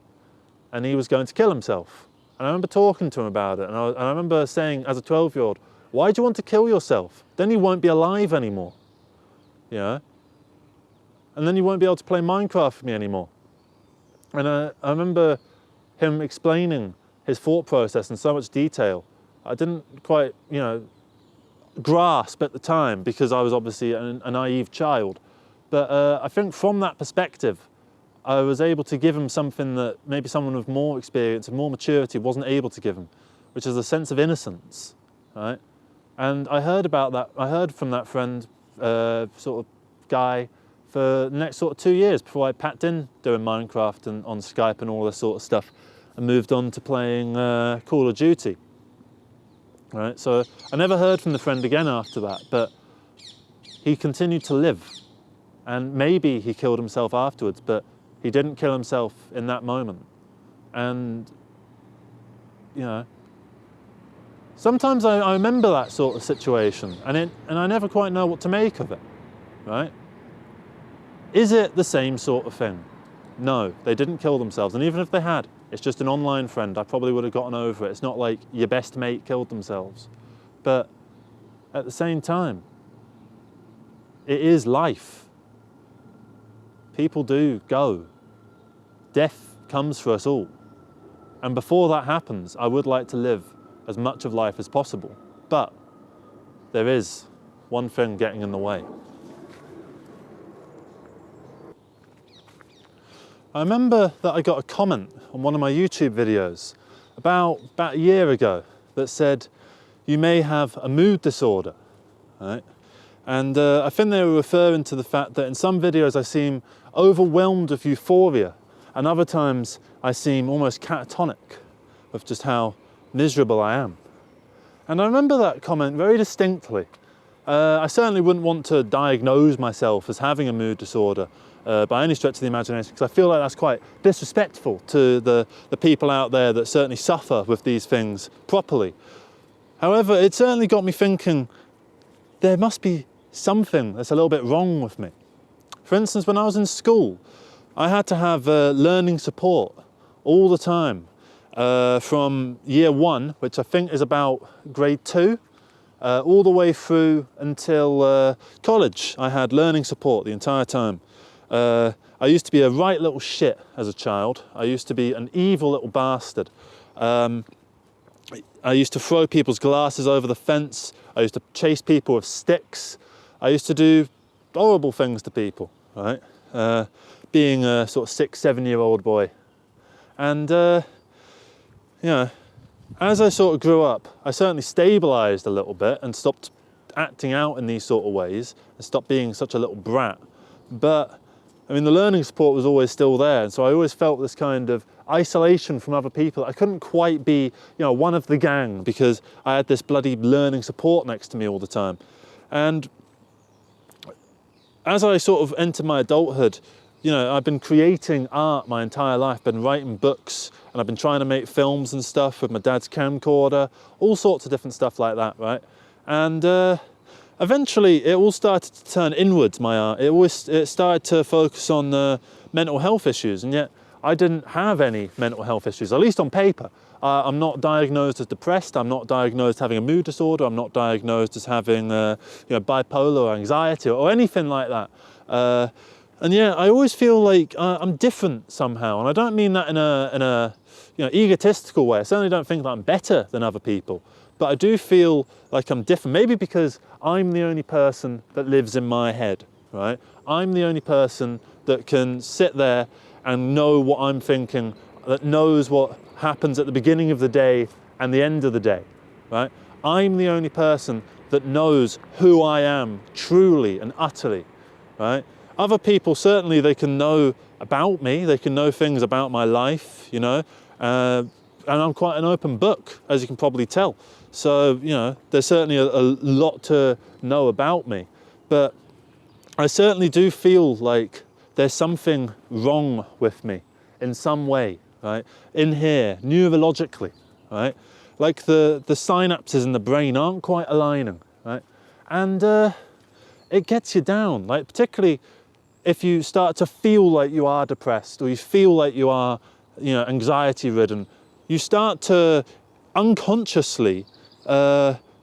and he was going to kill himself. And I remember talking to him about it. And I remember saying as a 12-year-old, why do you want to kill yourself? Then you won't be alive anymore, you know? And then you won't be able to play Minecraft with me anymore. And I remember him explaining his thought process in so much detail. I didn't quite, you know, grasp at the time because I was obviously a naive child. But I think from that perspective, I was able to give him something that maybe someone with more experience and more maturity wasn't able to give him, which is a sense of innocence, right? And I heard about that, I heard from that friend, sort of guy, for the next sort of 2 years before I packed in doing Minecraft and on Skype and all this sort of stuff and moved on to playing Call of Duty. Right? So I never heard from the friend again after that, but he continued to live. And maybe he killed himself afterwards, but he didn't kill himself in that moment. And, you know, sometimes I remember that sort of situation and I never quite know what to make of it, right? Is it the same sort of thing? No, they didn't kill themselves. And even if they had, it's just an online friend. I probably would have gotten over it. It's not like your best mate killed themselves. But at the same time, it is life. People do go. Death comes for us all. And before that happens, I would like to live as much of life as possible. But there is one thing getting in the way. I remember that I got a comment on one of my YouTube videos about a year ago that said, you may have a mood disorder, right? And I think they were referring to the fact that in some videos I seem overwhelmed with euphoria, and other times I seem almost catatonic of just how miserable I am. And I remember that comment very distinctly. I certainly wouldn't want to diagnose myself as having a mood disorder by any stretch of the imagination, because I feel like that's quite disrespectful to the people out there that certainly suffer with these things properly. However, it certainly got me thinking, there must be something that's a little bit wrong with me. For instance, when I was in school, I had to have learning support all the time. From year 1, which I think is about grade 2, all the way through until college. I had learning support the entire time. I used to be a right little shit as a child. I used to be an evil little bastard. I used to throw people's glasses over the fence. I used to chase people with sticks. I used to do horrible things to people, right? Being a sort of 6, 7-year-old boy. And you know, as I sort of grew up, I certainly stabilised a little bit and stopped acting out in these sort of ways and stopped being such a little brat. But, I mean, the learning support was always still there, and so I always felt this kind of isolation from other people. I couldn't quite be, you know, one of the gang because I had this bloody learning support next to me all the time. And as I sort of entered my adulthood, you know, I've been creating art my entire life, been writing books, and I've been trying to make films and stuff with my dad's camcorder, all sorts of different stuff like that, right? And eventually it all started to turn inwards, my art. It started to focus on mental health issues, and yet I didn't have any mental health issues, at least on paper. I'm not diagnosed as depressed, I'm not diagnosed as having a mood disorder, I'm not diagnosed as having you know, bipolar or anxiety or anything like that. And yeah, I always feel like I'm different somehow, and I don't mean that in a you know, egotistical way. I certainly don't think that I'm better than other people, but I do feel like I'm different. Maybe because I'm the only person that lives in my head, right? I'm the only person that can sit there and know what I'm thinking, that knows what happens at the beginning of the day and the end of the day, right? I'm the only person that knows who I am truly and utterly, right? Other people, certainly they can know about me, they can know things about my life, you know, and I'm quite an open book, as you can probably tell. So, you know, there's certainly a lot to know about me, but I certainly do feel like there's something wrong with me in some way, right? In here, neurologically, right? Like the synapses in the brain aren't quite aligning, right? And it gets you down, like particularly if you start to feel like you are depressed or you feel like you are, you know, anxiety ridden, you start to unconsciously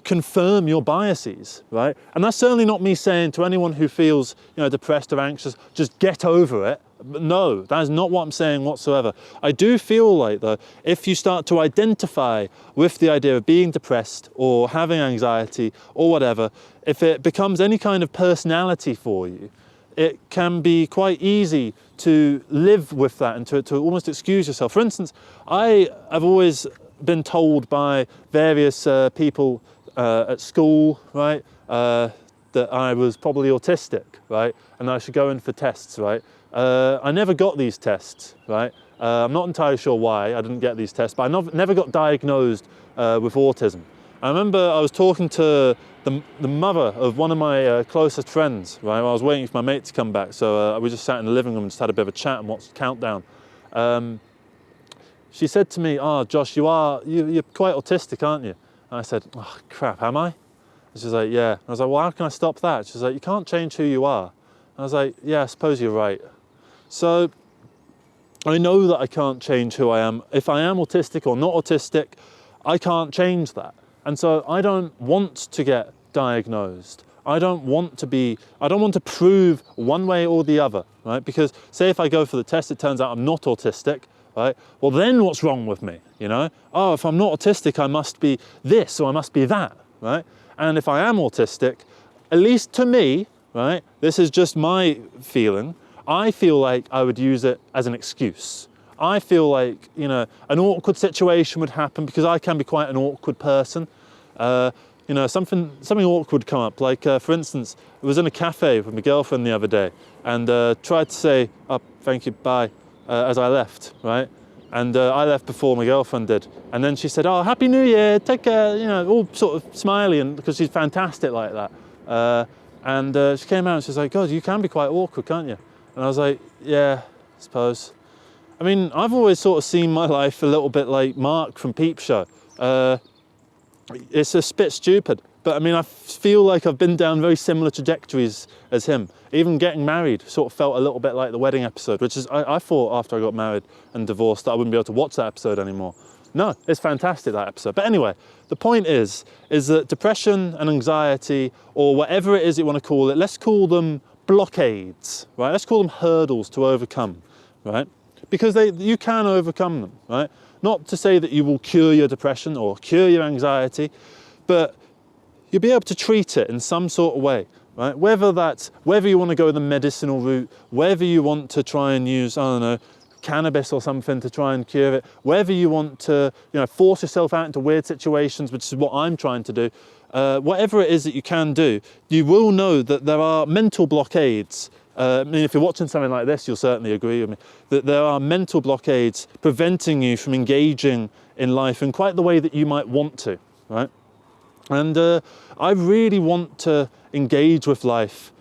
confirm your biases, right? And that's certainly not me saying to anyone who feels, you know, depressed or anxious, just get over it. No, that is not what I'm saying whatsoever. I do feel like, though, if you start to identify with the idea of being depressed or having anxiety or whatever, if it becomes any kind of personality for you, it can be quite easy to live with that and to almost excuse yourself. For instance, I have always been told by various people at school, right, that I was probably autistic, right, and I should go in for tests, right. I never got these tests, right. I'm not entirely sure why I didn't get these tests, but I never got diagnosed with autism. I remember I was talking to the mother of one of my closest friends, right? I was waiting for my mate to come back, so we just sat in the living room and just had a bit of a chat and watched Countdown. She said to me, "Oh, Josh, you're quite autistic, aren't you?" And I said, "Oh, crap, am I?" And she's like, "Yeah." And I was like, "Well, how can I stop that?" She's like, "You can't change who you are." And I was like, "Yeah, I suppose you're right." So I know that I can't change who I am. If I am autistic or not autistic, I can't change that. And so I don't want to get diagnosed. I don't want to prove one way or the other, right? Because say if I go for the test, it turns out I'm not autistic, right? Well, then what's wrong with me, you know? Oh, if I'm not autistic, I must be this or I must be that, right? And if I am autistic, at least to me, right, this is just my feeling, I feel like I would use it as an excuse. I feel like, you know, an awkward situation would happen because I can be quite an awkward person. You know, something awkward would come up. Like, for instance, I was in a cafe with my girlfriend the other day and tried to say, oh, thank you, bye, as I left, right? And I left before my girlfriend did. And then she said, oh, Happy New Year, take care, you know, all sort of smiley, and because she's fantastic like that. She came out and she's like, God, you can be quite awkward, can't you? And I was like, yeah, I suppose. I mean, I've always sort of seen my life a little bit like Mark from Peep Show. It's a bit stupid, but I mean, I feel like I've been down very similar trajectories as him. Even getting married sort of felt a little bit like the wedding episode, which is, I thought after I got married and divorced that I wouldn't be able to watch that episode anymore. No, it's fantastic, that episode. But anyway, the point is that depression and anxiety, or whatever it is you want to call it, let's call them blockades, right? Let's call them hurdles to overcome, right? Because you can overcome them, right? Not to say that you will cure your depression or cure your anxiety, but you'll be able to treat it in some sort of way, right? Whether you want to go the medicinal route, whether you want to try and use, I don't know, cannabis or something to try and cure it, whether you want to, you know, force yourself out into weird situations, which is what I'm trying to do, whatever it is that you can do, you will know that there are mental blockades. I mean, if you're watching something like this, you'll certainly agree with me, that there are mental blockades preventing you from engaging in life in quite the way that you might want to, right? And I really want to engage with life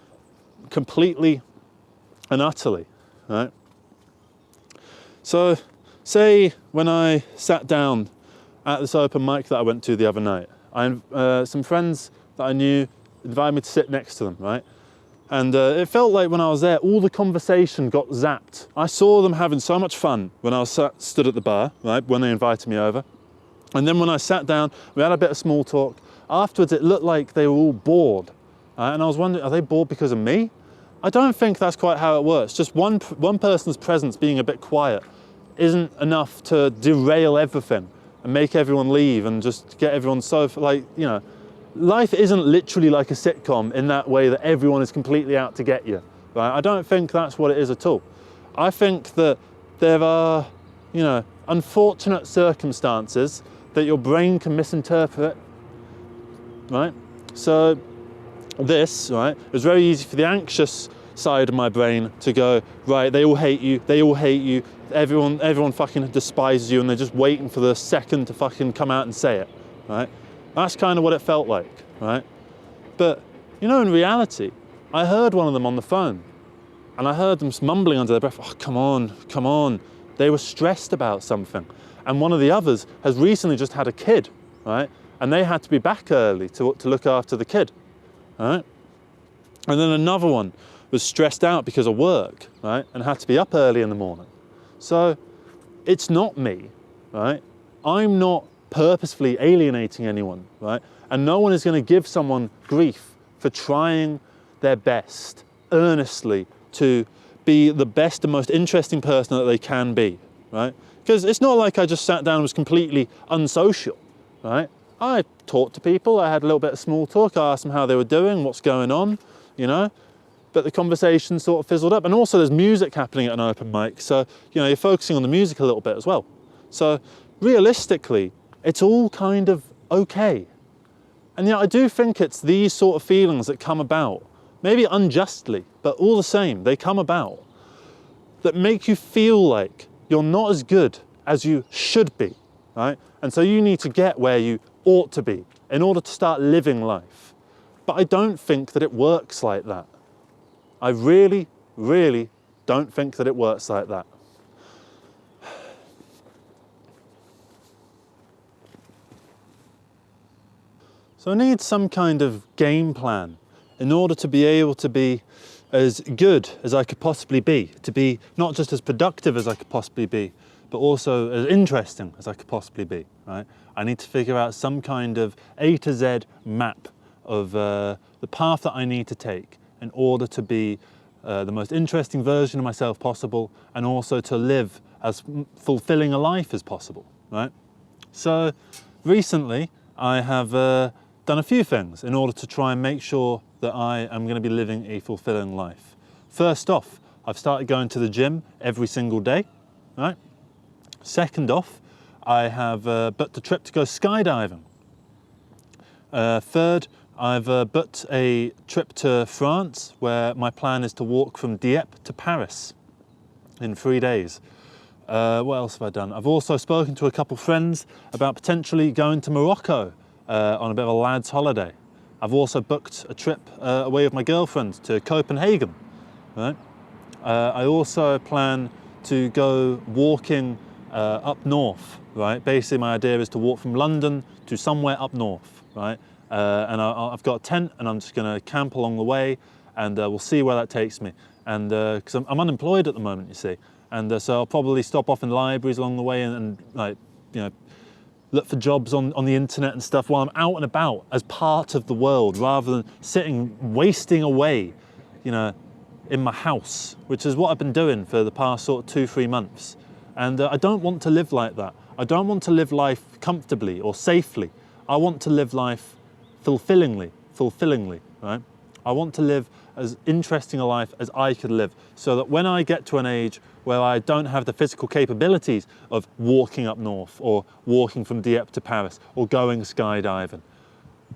completely and utterly, right? So, say when I sat down at this open mic that I went to the other night, some friends that I knew invited me to sit next to them, right? And it felt like when I was there, all the conversation got zapped. I saw them having so much fun when I was stood at the bar, right, when they invited me over. And then when I sat down, we had a bit of small talk. Afterwards, it looked like they were all bored. Right? And I was wondering, are they bored because of me? I don't think that's quite how it works. Just one person's presence being a bit quiet isn't enough to derail everything and make everyone leave and just get everyone so, like, you know, life isn't literally like a sitcom in that way that everyone is completely out to get you, right? I don't think that's what it is at all. I think that there are, you know, unfortunate circumstances that your brain can misinterpret, right? So this, right, it was very easy for the anxious side of my brain to go, right, they all hate you, everyone fucking despises you, and they're just waiting for the second to fucking come out and say it, right? That's kind of what it felt like, right? But, you know, in reality, I heard one of them on the phone, and I heard them mumbling under their breath, oh, come on. They were stressed about something. And one of the others has recently just had a kid, right? And they had to be back early to look after the kid, right? And then another one was stressed out because of work, right? And had to be up early in the morning. So it's not me, right? I'm not purposefully alienating anyone, right? And no one is going to give someone grief for trying their best, earnestly, to be the best and most interesting person that they can be, right? Because it's not like I just sat down and was completely unsocial, right? I talked to people, I had a little bit of small talk, I asked them how they were doing, what's going on, you know? But the conversation sort of fizzled up. And also there's music happening at an open mic, so, you know, you're focusing on the music a little bit as well. So realistically, it's all kind of okay. And yet I do think it's these sort of feelings that come about, maybe unjustly, but all the same, they come about, that make you feel like you're not as good as you should be, right? And so you need to get where you ought to be in order to start living life. But I don't think that it works like that. I really, really don't think that it works like that. So I need some kind of game plan in order to be able to be as good as I could possibly be, to be not just as productive as I could possibly be, but also as interesting as I could possibly be, right? I need to figure out some kind of A to Z map of the path that I need to take in order to be the most interesting version of myself possible, and also to live as fulfilling a life as possible, right? So recently I have done a few things in order to try and make sure that I am going to be living a fulfilling life. First off, I've started going to the gym every single day, right? Second off, I have booked a trip to go skydiving. Third, I've booked a trip to France where my plan is to walk from Dieppe to Paris in 3 days. What else have I done? I've also spoken to a couple friends about potentially going to Morocco on a bit of a lad's holiday. I've also booked a trip away with my girlfriend to Copenhagen. Right? I also plan to go walking up north. Right? Basically, my idea is to walk from London to somewhere up north. Right? And I've got a tent, and I'm just going to camp along the way, and we'll see where that takes me. And because I'm unemployed at the moment, you see, and so I'll probably stop off in libraries along the way and like, you know, look for jobs on the internet and stuff while I'm out and about as part of the world, rather than sitting, wasting away, you know, in my house, which is what I've been doing for the past sort of 2-3 months. And I don't want to live like that. I don't want to live life comfortably or safely. I want to live life fulfillingly, right? I want to live as interesting a life as I could live, so that when I get to an age where I don't have the physical capabilities of walking up north or walking from Dieppe to Paris or going skydiving,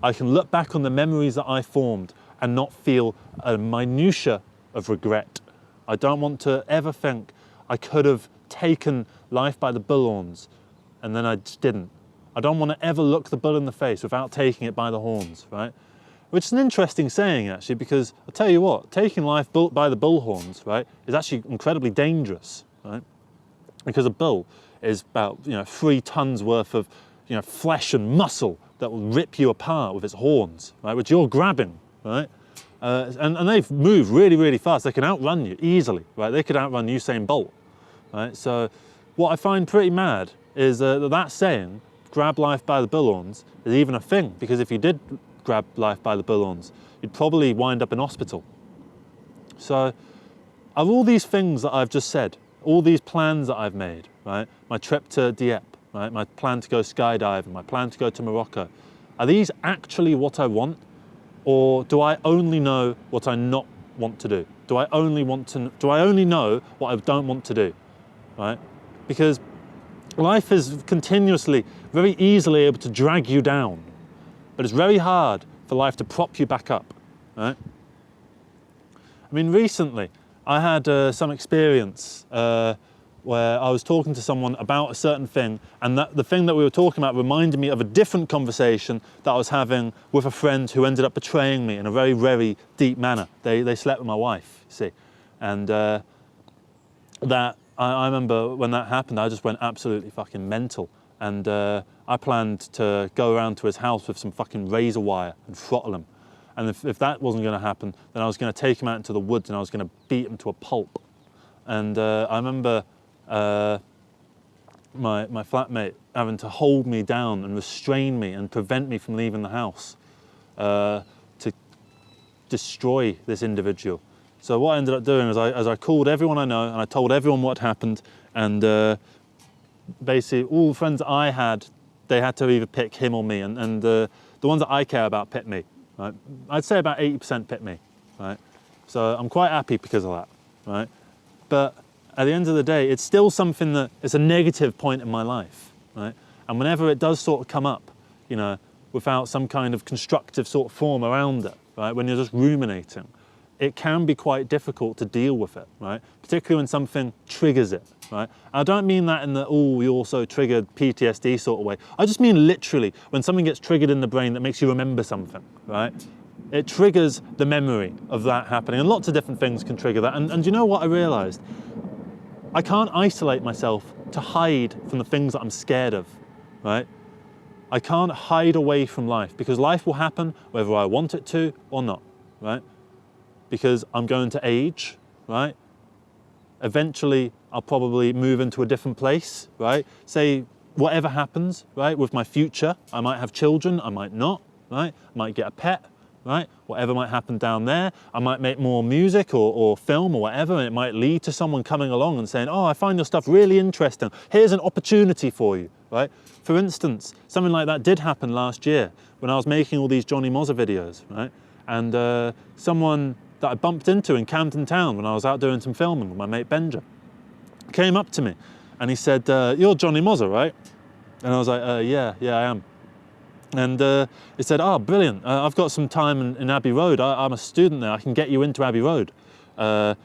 I can look back on the memories that I formed and not feel a minutia of regret. I don't want to ever think I could have taken life by the bullhorns and then I just didn't. I don't want to ever look the bull in the face without taking it by the horns, right? Which is an interesting saying, actually, because I'll tell you what, taking life by the bullhorns, right, is actually incredibly dangerous, right? Because a bull is about, 3 tons worth of, flesh and muscle that will rip you apart with its horns, right, which you're grabbing, right? And they move really, really fast. They can outrun you easily, right? They could outrun Usain Bolt, right? So what I find pretty mad is that saying, grab life by the bullhorns, is even a thing, because if you did grab life by the bullhorns, you'd probably wind up in hospital. So, of all these things that I've just said, all these plans that I've made, right? My trip to Dieppe, right? My plan to go skydiving, my plan to go to Morocco, are these actually what I want? Or do I only know what I not want to do? Do I only know what I don't want to do, right? Because life is continuously, very easily able to drag you down, but it's very hard for life to prop you back up, right? I mean, recently I had some experience where I was talking to someone about a certain thing, and the thing that we were talking about reminded me of a different conversation that I was having with a friend who ended up betraying me in a very, very deep manner. They slept with my wife, you see, and I remember when that happened, I just went absolutely fucking mental. And I planned to go around to his house with some fucking razor wire and throttle him. And if that wasn't going to happen, then I was going to take him out into the woods and I was going to beat him to a pulp. And I remember my flatmate having to hold me down and restrain me and prevent me from leaving the house to destroy this individual. So what I ended up doing is I called everyone I know and I told everyone what happened, and basically all the friends that I had, they had to either pick him or me, and the ones that I care about picked me, right? I'd say about 80% picked me, right? So I'm quite happy because of that, right? But at the end of the day, it's still something that is a negative point in my life, right? And whenever it does sort of come up, without some kind of constructive sort of form around it, right? When you're just ruminating, it can be quite difficult to deal with it, right? Particularly when something triggers it, right? I don't mean that in the, oh, you also triggered PTSD sort of way. I just mean literally when something gets triggered in the brain that makes you remember something, right? It triggers the memory of that happening, and lots of different things can trigger that. And you know what I realized? I can't isolate myself to hide from the things that I'm scared of, right? I can't hide away from life, because life will happen whether I want it to or not, right? Because I'm going to age, right? Eventually, I'll probably move into a different place, right? Say, whatever happens, right, with my future, I might have children, I might not, right? I might get a pet, right? Whatever might happen down there. I might make more music or film or whatever, and it might lead to someone coming along and saying, oh, I find your stuff really interesting. Here's an opportunity for you, right? For instance, something like that did happen last year when I was making all these Johnny Mozza videos, right? And someone that I bumped into in Camden Town when I was out doing some filming with my mate Benja came up to me and he said, "You're Johnny Mozza, right?" And I was like, yeah, I am. And he said, "Oh, brilliant. I've got some time in Abbey Road. I'm a student there. I can get you into Abbey Road." I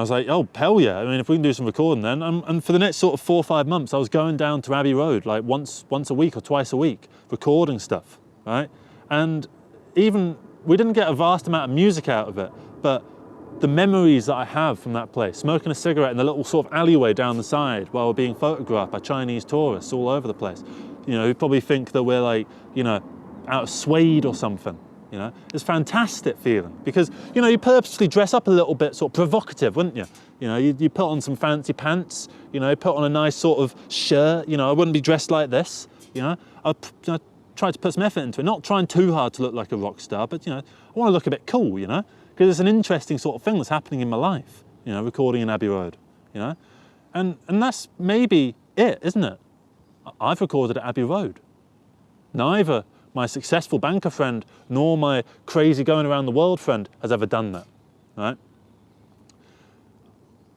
was like, "Oh, hell yeah. I mean, if we can do some recording then." And for the next sort of 4 or 5 months, I was going down to Abbey Road like once a week or twice a week, recording stuff, right? And even, we didn't get a vast amount of music out of it, but the memories that I have from that place, smoking a cigarette in the little sort of alleyway down the side while we're being photographed by Chinese tourists all over the place, you know, who probably think that we're like, you know, out of suede or something. You know, it's a fantastic feeling because, you know, you purposely dress up a little bit sort of provocative, wouldn't you? You know, you put on some fancy pants, you know, put on a nice sort of shirt, you know, I wouldn't be dressed like this, you know. I try to put some effort into it, not trying too hard to look like a rock star, but, you know, I want to look a bit cool, you know, because it's an interesting sort of thing that's happening in my life, you know, recording in Abbey Road, you know. And that's maybe it, isn't it? I've recorded at Abbey Road. Neither my successful banker friend nor my crazy going around the world friend has ever done that, right?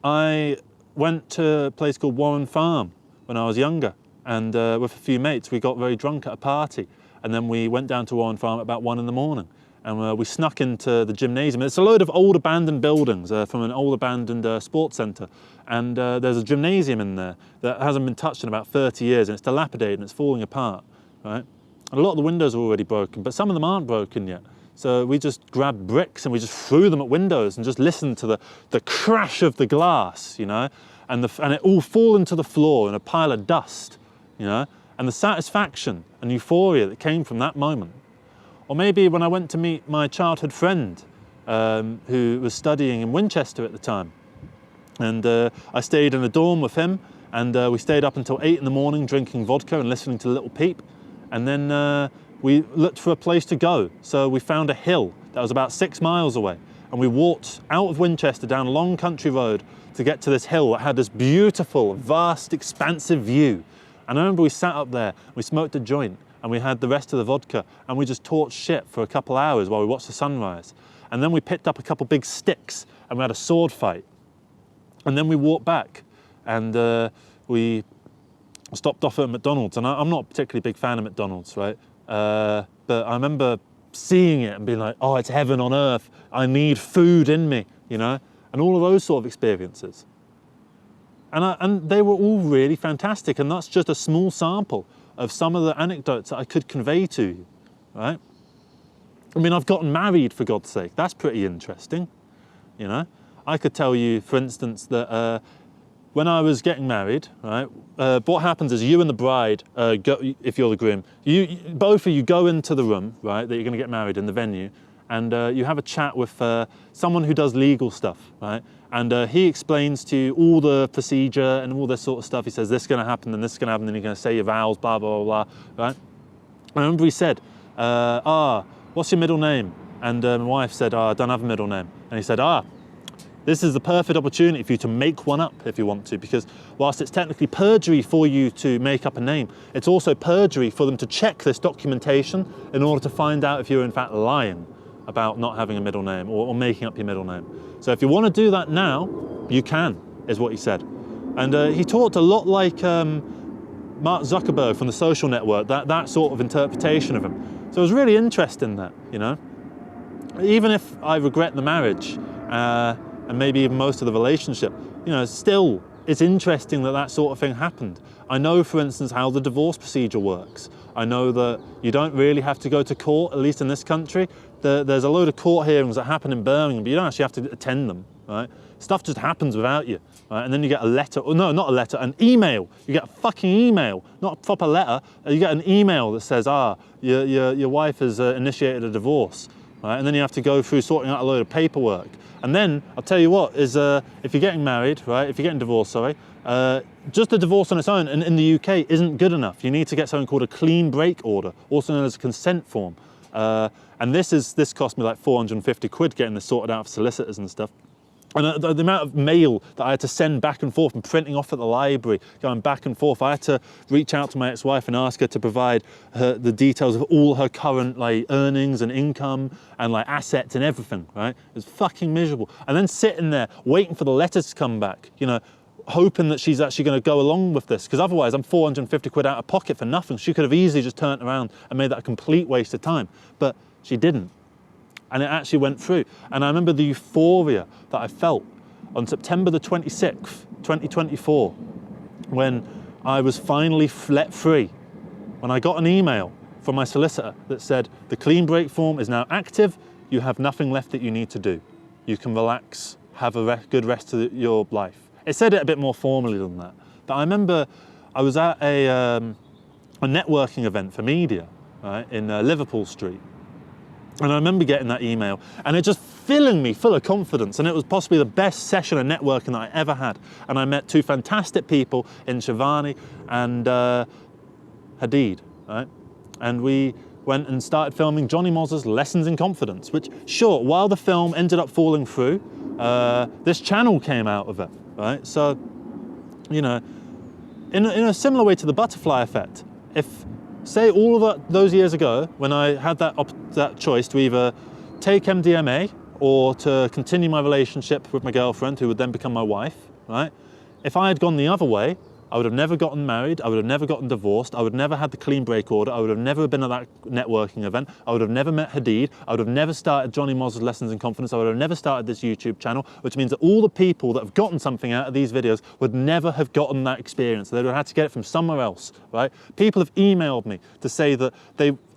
I went to a place called Warren Farm when I was younger, and with a few mates we got very drunk at a party, and then we went down to Warren Farm at about 1 in the morning, and we snuck into the gymnasium. It's a load of old abandoned buildings from an old abandoned sports centre, and there's a gymnasium in there that hasn't been touched in about 30 years, and it's dilapidated and it's falling apart, right? And a lot of the windows are already broken, but some of them aren't broken yet. So we just grabbed bricks and we just threw them at windows and just listened to the crash of the glass, you know, and it all fall into the floor in a pile of dust, you know, and the satisfaction and euphoria that came from that moment. Or maybe when I went to meet my childhood friend who was studying in Winchester at the time, and I stayed in a dorm with him, and we stayed up until 8 in the morning drinking vodka and listening to Little Peep. And then we looked for a place to go. So we found a hill that was about 6 miles away. And we walked out of Winchester down a long country road to get to this hill that had this beautiful, vast, expansive view. And I remember we sat up there, we smoked a joint, and we had the rest of the vodka, and we just talked shit for a couple hours while we watched the sunrise. And then we picked up a couple big sticks and we had a sword fight. And then we walked back and we stopped off at McDonald's, and I'm not a particularly big fan of McDonald's, right? But I remember seeing it and being like, oh, it's heaven on earth. I need food in me, you know? And all of those sort of experiences. And they were all really fantastic, and that's just a small sample of some of the anecdotes that I could convey to you, right? I mean, I've gotten married, for God's sake. That's pretty interesting, you know? I could tell you, for instance, that when I was getting married, right, what happens is you and the bride, go, if you're the groom, both of you go into the room, right, that you're going to get married in, the venue, and you have a chat with someone who does legal stuff, right? And he explains to you all the procedure and all this sort of stuff. He says, this is going to happen, and this is going to happen, and you're going to say your vows, blah, blah, blah, blah, right? I remember he said, what's your middle name? And my wife said, I don't have a middle name. And he said, this is the perfect opportunity for you to make one up if you want to, because whilst it's technically perjury for you to make up a name, it's also perjury for them to check this documentation in order to find out if you're in fact lying about not having a middle name or making up your middle name. So if you want to do that now, you can, is what he said. And he talked a lot like Mark Zuckerberg from The Social Network, that sort of interpretation of him. So it was really interesting that, you know, even if I regret the marriage, and maybe even most of the relationship, you know, still it's interesting that that sort of thing happened. I know, for instance, how the divorce procedure works. I know that you don't really have to go to court, at least in this country. There's a load of court hearings that happen in Birmingham, but you don't actually have to attend them, right? Stuff just happens without you, right? And then you get a letter, or no, not a letter, an email. You get a fucking email, not a proper letter. You get an email that says, your wife has initiated a divorce, right? And then you have to go through sorting out a load of paperwork. And then, I'll tell you what, is if you're getting married, right, if you're getting divorced, sorry, just a divorce on its own in the UK isn't good enough. You need to get something called a clean break order, also known as a consent form. And this cost me like 450 quid getting this sorted out for solicitors and stuff. And the amount of mail that I had to send back and forth and printing off at the library, going back and forth. I had to reach out to my ex-wife and ask her to provide the details of all her current earnings and income and assets and everything, right? It was fucking miserable. And then sitting there waiting for the letters to come back, you know, hoping that she's actually going to go along with this, because otherwise I'm 450 quid out of pocket for nothing. She could have easily just turned around and made that a complete waste of time, but she didn't. And it actually went through. And I remember the euphoria that I felt on September the 26th, 2024, when I was finally let free, when I got an email from my solicitor that said, the clean break form is now active, you have nothing left that you need to do. You can relax, have a good rest of your life. It said it a bit more formally than that. But I remember I was at a networking event for media, right, in Liverpool Street. And I remember getting that email and it just filling me full of confidence, and it was possibly the best session of networking that I ever had. And I met two fantastic people in Shivani and Hadid, right? And we went and started filming Johnny Moz's Lessons in Confidence, which, sure, while the film ended up falling through, this channel came out of it, right? So, you know, in a similar way to the butterfly effect, if, say, all of those years ago, when I had that choice to either take MDMA or to continue my relationship with my girlfriend, who would then become my wife, right? If I had gone the other way, I would have never gotten married, I would have never gotten divorced, I would have never had the clean break order, I would have never been at that networking event, I would have never met Hadid, I would have never started Johnny Moz's Lessons in Confidence, I would have never started this YouTube channel, which means that all the people that have gotten something out of these videos would never have gotten that experience. They would have had to get it from somewhere else, right? People have emailed me to say that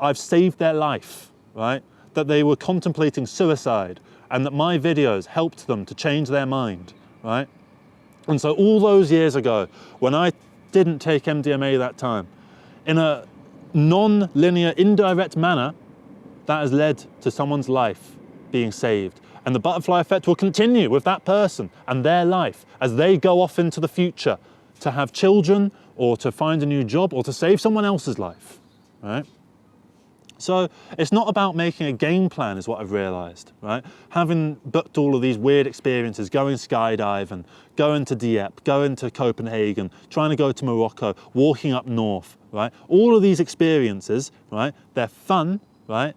I've saved their life, right? That they were contemplating suicide and that my videos helped them to change their mind, right? And so all those years ago, when I didn't take MDMA that time, in a non-linear, indirect manner, that has led to someone's life being saved. And the butterfly effect will continue with that person and their life as they go off into the future to have children or to find a new job or to save someone else's life, right? So it's not about making a game plan, is what I've realized, right? Having booked all of these weird experiences, going skydiving, going to Dieppe, going to Copenhagen, trying to go to Morocco, walking up north, right? All of these experiences, right? They're fun, right?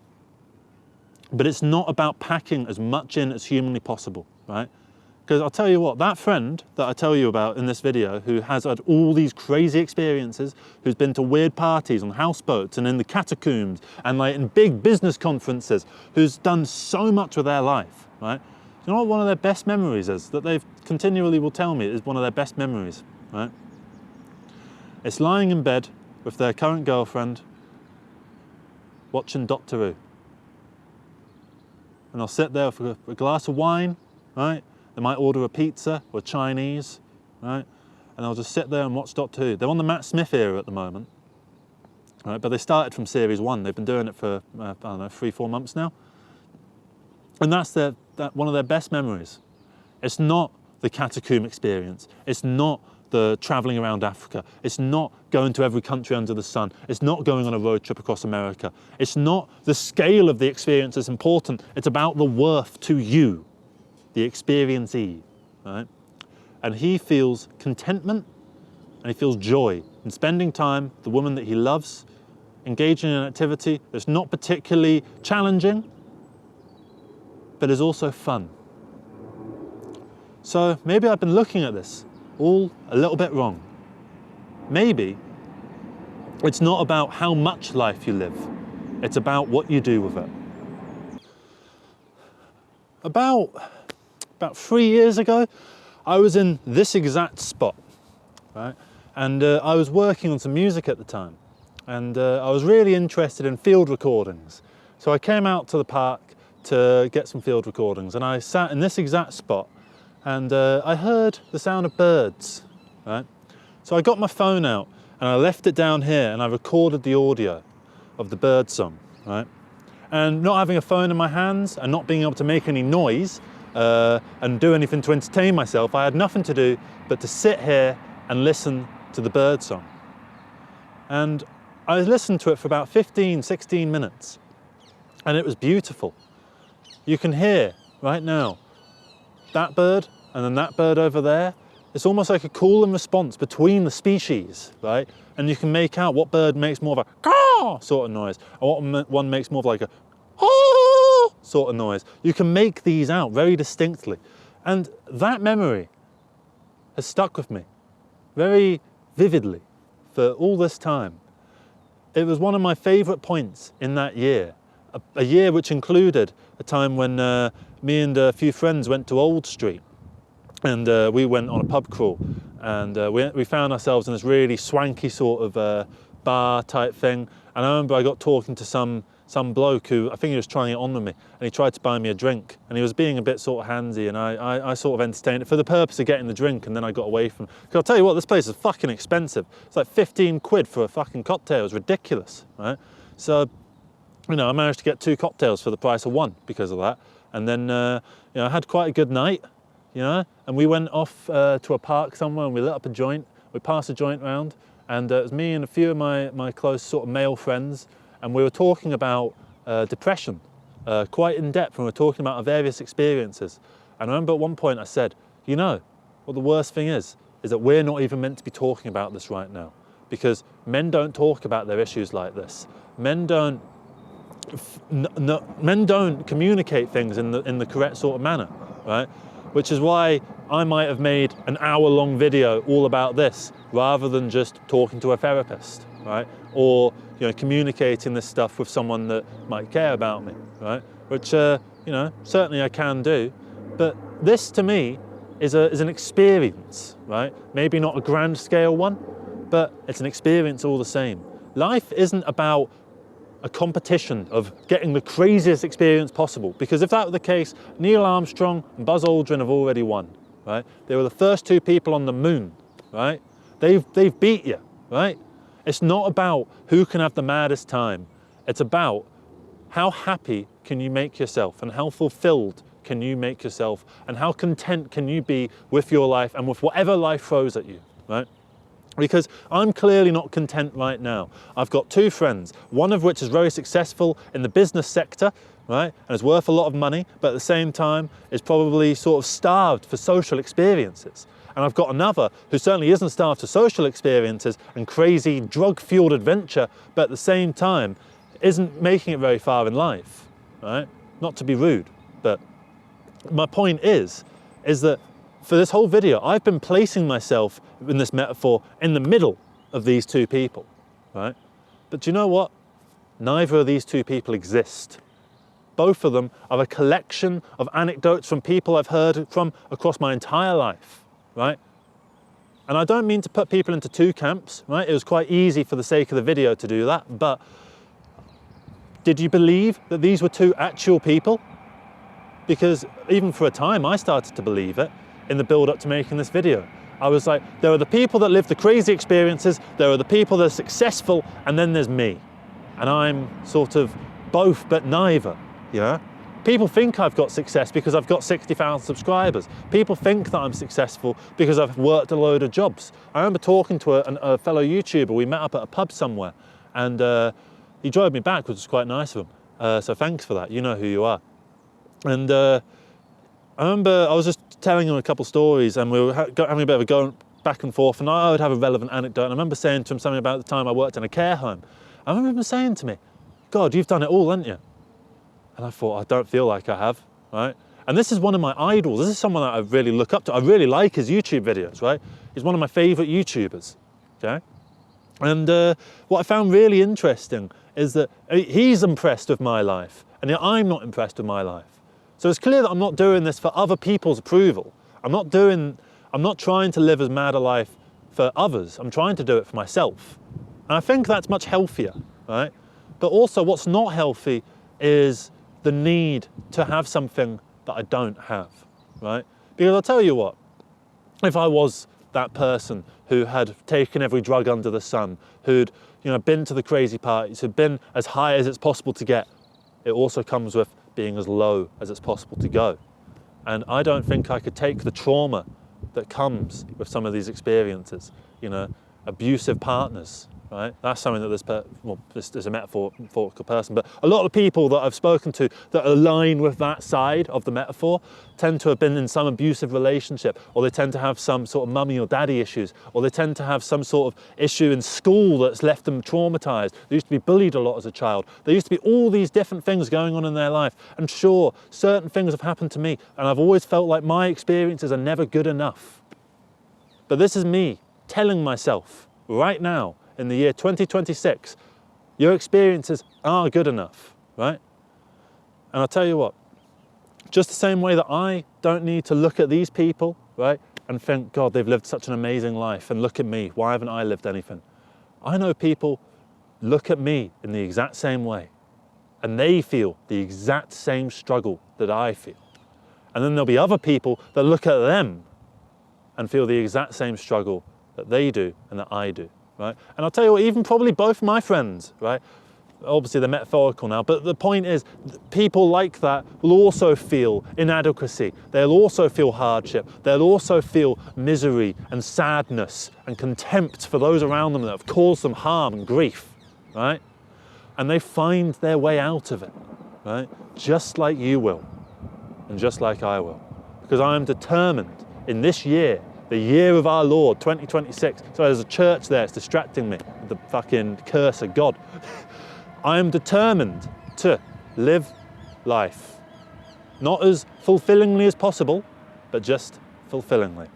But it's not about packing as much in as humanly possible, right? Because I'll tell you what, that friend that I tell you about in this video, who has had all these crazy experiences, who's been to weird parties on houseboats and in the catacombs and in big business conferences, who's done so much with their life, right? You know what one of their best memories is? That they've continually will tell me is one of their best memories, right? It's lying in bed with their current girlfriend, watching Doctor Who. And I'll sit there with a glass of wine, right? They might order a pizza or Chinese, right? And I'll just sit there and watch Doctor Who. They're on the Matt Smith era at the moment, right? But they started from series 1. They've been doing it for, I don't know, 3-4 months now. And that's one of their best memories. It's not the catacomb experience. It's not the traveling around Africa. It's not going to every country under the sun. It's not going on a road trip across America. It's not the scale of the experience that's important. It's about the worth to you, the experiencee, right? And he feels contentment and he feels joy in spending time with the woman that he loves, engaging in an activity that's not particularly challenging, but is also fun. So maybe I've been looking at this all a little bit wrong. Maybe it's not about how much life you live, it's about what you do with it. About 3 years ago, I was in this exact spot, right? And I was working on some music at the time, and I was really interested in field recordings. So I came out to the park to get some field recordings, and I sat in this exact spot, and I heard the sound of birds, right? So I got my phone out, and I left it down here, and I recorded the audio of the bird song, right? And not having a phone in my hands and not being able to make any noise and do anything to entertain myself, I had nothing to do but to sit here and listen to the bird song. And I listened to it for about 15, 16 minutes, and it was beautiful. You can hear right now that bird and then that bird over there, it's almost like a call and response between the species, right? And you can make out what bird makes more of a caw sort of noise and what one makes more of like a oh sort of noise. You can make these out very distinctly. And that memory has stuck with me very vividly for all this time. It was one of my favourite points in that year, a year which included a time when me and a few friends went to Old Street, and we went on a pub crawl, and we found ourselves in this really swanky sort of bar type thing. And I remember I got talking to some bloke who, I think he was trying it on with me, and he tried to buy me a drink, and he was being a bit sort of handsy, and I sort of entertained it for the purpose of getting the drink, and then I got away from it. Because I'll tell you what, this place is fucking expensive. It's like 15 quid for a fucking cocktail. It's ridiculous, right? So, you know, I managed to get 2 cocktails for the price of 1 because of that. And then, you know, I had quite a good night, you know, and we went off to a park somewhere, and we lit up a joint. We passed a joint round, and it was me and a few of my close sort of male friends, and we were talking about depression quite in depth, and we were talking about our various experiences. And I remember at one point I said, you know, what the worst thing is that we're not even meant to be talking about this right now, because men don't talk about their issues like this. Men don't communicate things in the correct sort of manner, right? Which is why I might have made an hour-long video all about this rather than just talking to a therapist, right? Or, you know, communicating this stuff with someone that might care about me, right? Which, you know, certainly I can do. But this, to me, is an experience, right? Maybe not a grand scale one, but it's an experience all the same. Life isn't about a competition of getting the craziest experience possible, because if that were the case, Neil Armstrong and Buzz Aldrin have already won, right? They were the first 2 people on the moon, right? They've beat you, right? It's not about who can have the maddest time. It's about how happy can you make yourself, and how fulfilled can you make yourself, and how content can you be with your life and with whatever life throws at you, right? Because I'm clearly not content right now. I've got 2 friends, one of which is very successful in the business sector, right, and is worth a lot of money, but at the same time is probably sort of starved for social experiences. And I've got another who certainly isn't starved for social experiences and crazy drug-fueled adventure, but at the same time isn't making it very far in life, right? Not to be rude, but my point is that for this whole video, I've been placing myself in this metaphor in the middle of these 2 people, right? But do you know what? Neither of these 2 people exist. Both of them are a collection of anecdotes from people I've heard from across my entire life, right? And I don't mean to put people into 2 camps, right? It was quite easy for the sake of the video to do that, but did you believe that these were 2 actual people? Because even for a time, I started to believe it in the build-up to making this video. I was like, there are the people that live the crazy experiences, there are the people that are successful, and then there's me. And I'm sort of both, but neither, you know? People think I've got success because I've got 60,000 subscribers. People think that I'm successful because I've worked a load of jobs. I remember talking to a fellow YouTuber. We met up at a pub somewhere, and he drove me back, which was quite nice of him. So thanks for that, you know who you are. And I remember I was just telling him a couple stories, and we were having a bit of a go back and forth, and I would have a relevant anecdote. And I remember saying to him something about the time I worked in a care home. I remember him saying to me, God, you've done it all, haven't you? And I thought, I don't feel like I have, right? And this is one of my idols. This is someone that I really look up to. I really like his YouTube videos, right? He's one of my favorite YouTubers, okay? And what I found really interesting is that he's impressed with my life, and yet I'm not impressed with my life. So it's clear that I'm not doing this for other people's approval. I'm not trying to live as mad a life for others. I'm trying to do it for myself. And I think that's much healthier, right? But also what's not healthy is the need to have something that I don't have, right? Because I'll tell you what, if I was that person who had taken every drug under the sun, who'd, you know, been to the crazy parties, who'd been as high as it's possible to get, it also comes with being as low as it's possible to go. And I don't think I could take the trauma that comes with some of these experiences, you know, abusive partners, right? That's something that this is a metaphorical person, but a lot of people that I've spoken to that align with that side of the metaphor tend to have been in some abusive relationship, or they tend to have some sort of mummy or daddy issues, or they tend to have some sort of issue in school that's left them traumatized. They used to be bullied a lot as a child. There used to be all these different things going on in their life. And sure, certain things have happened to me, and I've always felt like my experiences are never good enough. But this is me telling myself right now, in the year 2026, your experiences are good enough, right? And I'll tell you what, just the same way that I don't need to look at these people, right, and think, God, they've lived such an amazing life, and look at me, why haven't I lived anything? I know people look at me in the exact same way, and they feel the exact same struggle that I feel. And then there'll be other people that look at them and feel the exact same struggle that they do and that I do. Right? And I'll tell you what, even probably both my friends, right? Obviously they're metaphorical now, but the point is, people like that will also feel inadequacy. They'll also feel hardship. They'll also feel misery and sadness and contempt for those around them that have caused them harm and grief, right? And they find their way out of it, right? Just like you will, and just like I will. Because I am determined in this year, the year of our Lord, 2026. So there's a church there, it's distracting me, the fucking curse of God. I am determined to live life, not as fulfillingly as possible, but just fulfillingly.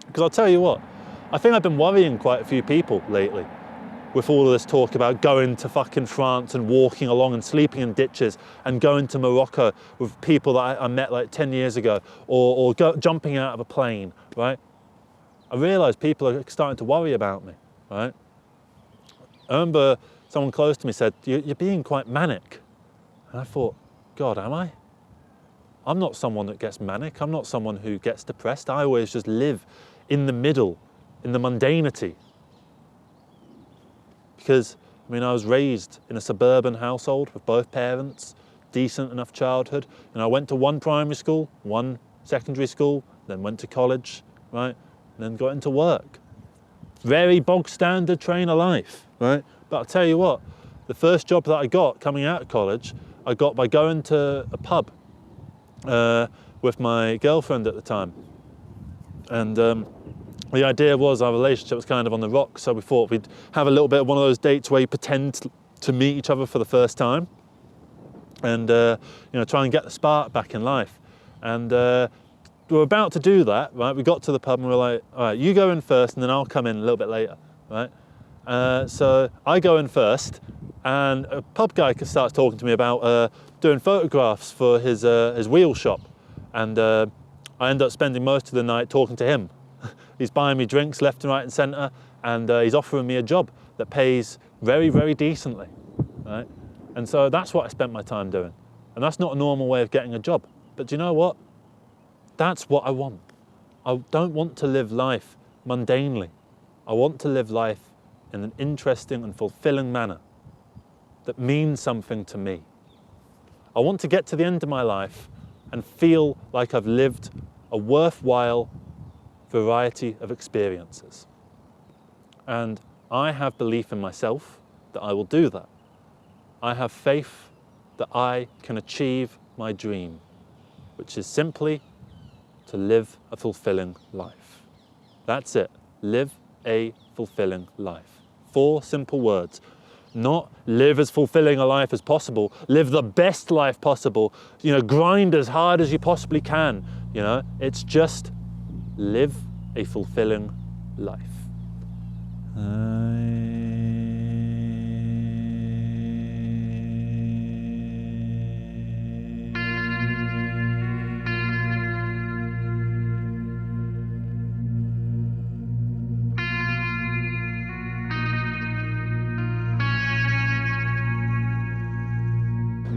Because I'll tell you what, I think I've been worrying quite a few people lately with all of this talk about going to fucking France and walking along and sleeping in ditches, and going to Morocco with people that I met like 10 years ago, or jumping out of a plane, right? I realise people are starting to worry about me, right? I remember someone close to me said, you're being quite manic. And I thought, God, am I? I'm not someone that gets manic. I'm not someone who gets depressed. I always just live in the middle, in the mundanity. Because, I mean, I was raised in a suburban household with both parents, decent enough childhood. And I went to one primary school, one secondary school, then went to college, right? And then got into work. Very bog standard train of life, right? But I'll tell you what, the first job that I got coming out of college, I got by going to a pub with my girlfriend at the time. And the idea was our relationship was kind of on the rocks, so we thought we'd have a little bit of one of those dates where you pretend to meet each other for the first time, and try and get the spark back in life. And we were about to do that, right? We got to the pub and we were like, all right, you go in first and then I'll come in a little bit later, right? So I go in first, and a pub guy starts talking to me about doing photographs for his wheel shop, and I end up spending most of the night talking to him. He's buying me drinks left and right and centre, and he's offering me a job that pays very, very decently, right? And so that's what I spent my time doing. And that's not a normal way of getting a job. But do you know what? That's what I want. I don't want to live life mundanely. I want to live life in an interesting and fulfilling manner that means something to me. I want to get to the end of my life and feel like I've lived a worthwhile variety of experiences. And I have belief in myself that I will do that. I have faith that I can achieve my dream, which is simply to live a fulfilling life. That's it. Live a fulfilling life. 4 simple words. Not live as fulfilling a life as possible, live the best life possible, grind as hard as you possibly can, it's just live a fulfilling life.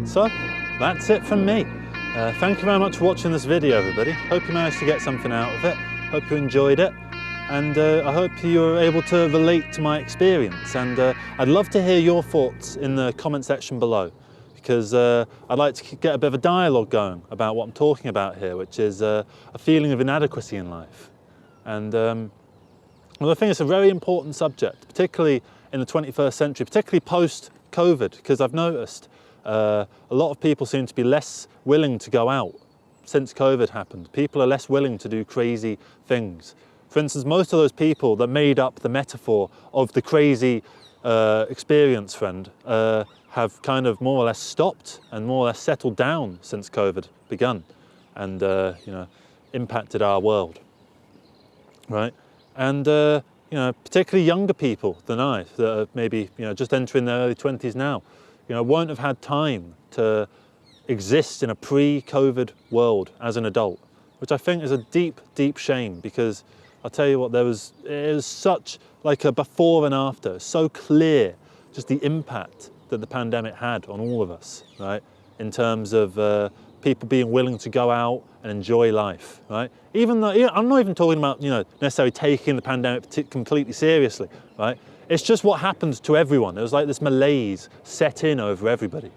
So, that's it from me. Thank you very much for watching this video, everybody. Hope you managed to get something out of it. Hope you enjoyed it. And I hope you're able to relate to my experience. And I'd love to hear your thoughts in the comment section below, because I'd like to get a bit of a dialogue going about what I'm talking about here, which is a feeling of inadequacy in life. And well, I think it's a very important subject, particularly in the 21st century, particularly post-COVID, because I've noticed a lot of people seem to be less willing to go out since COVID happened. People are less willing to do crazy things. For instance, most of those people that made up the metaphor of the crazy experience friend have kind of more or less stopped and more or less settled down since COVID begun and you know, impacted our world, right? And you know, particularly younger people than I, that are maybe, you know, just entering their early 20s now, you know, won't have had time to exist in a pre-COVID world as an adult, which I think is a deep, deep shame, because I'll tell you what, it was such like a before and after, so clear just the impact that the pandemic had on all of us, right? In terms of people being willing to go out and enjoy life, right? Even though, I'm not even talking about, you know, necessarily taking the pandemic completely seriously, right? It's just what happened to everyone. It was like this malaise set in over everybody,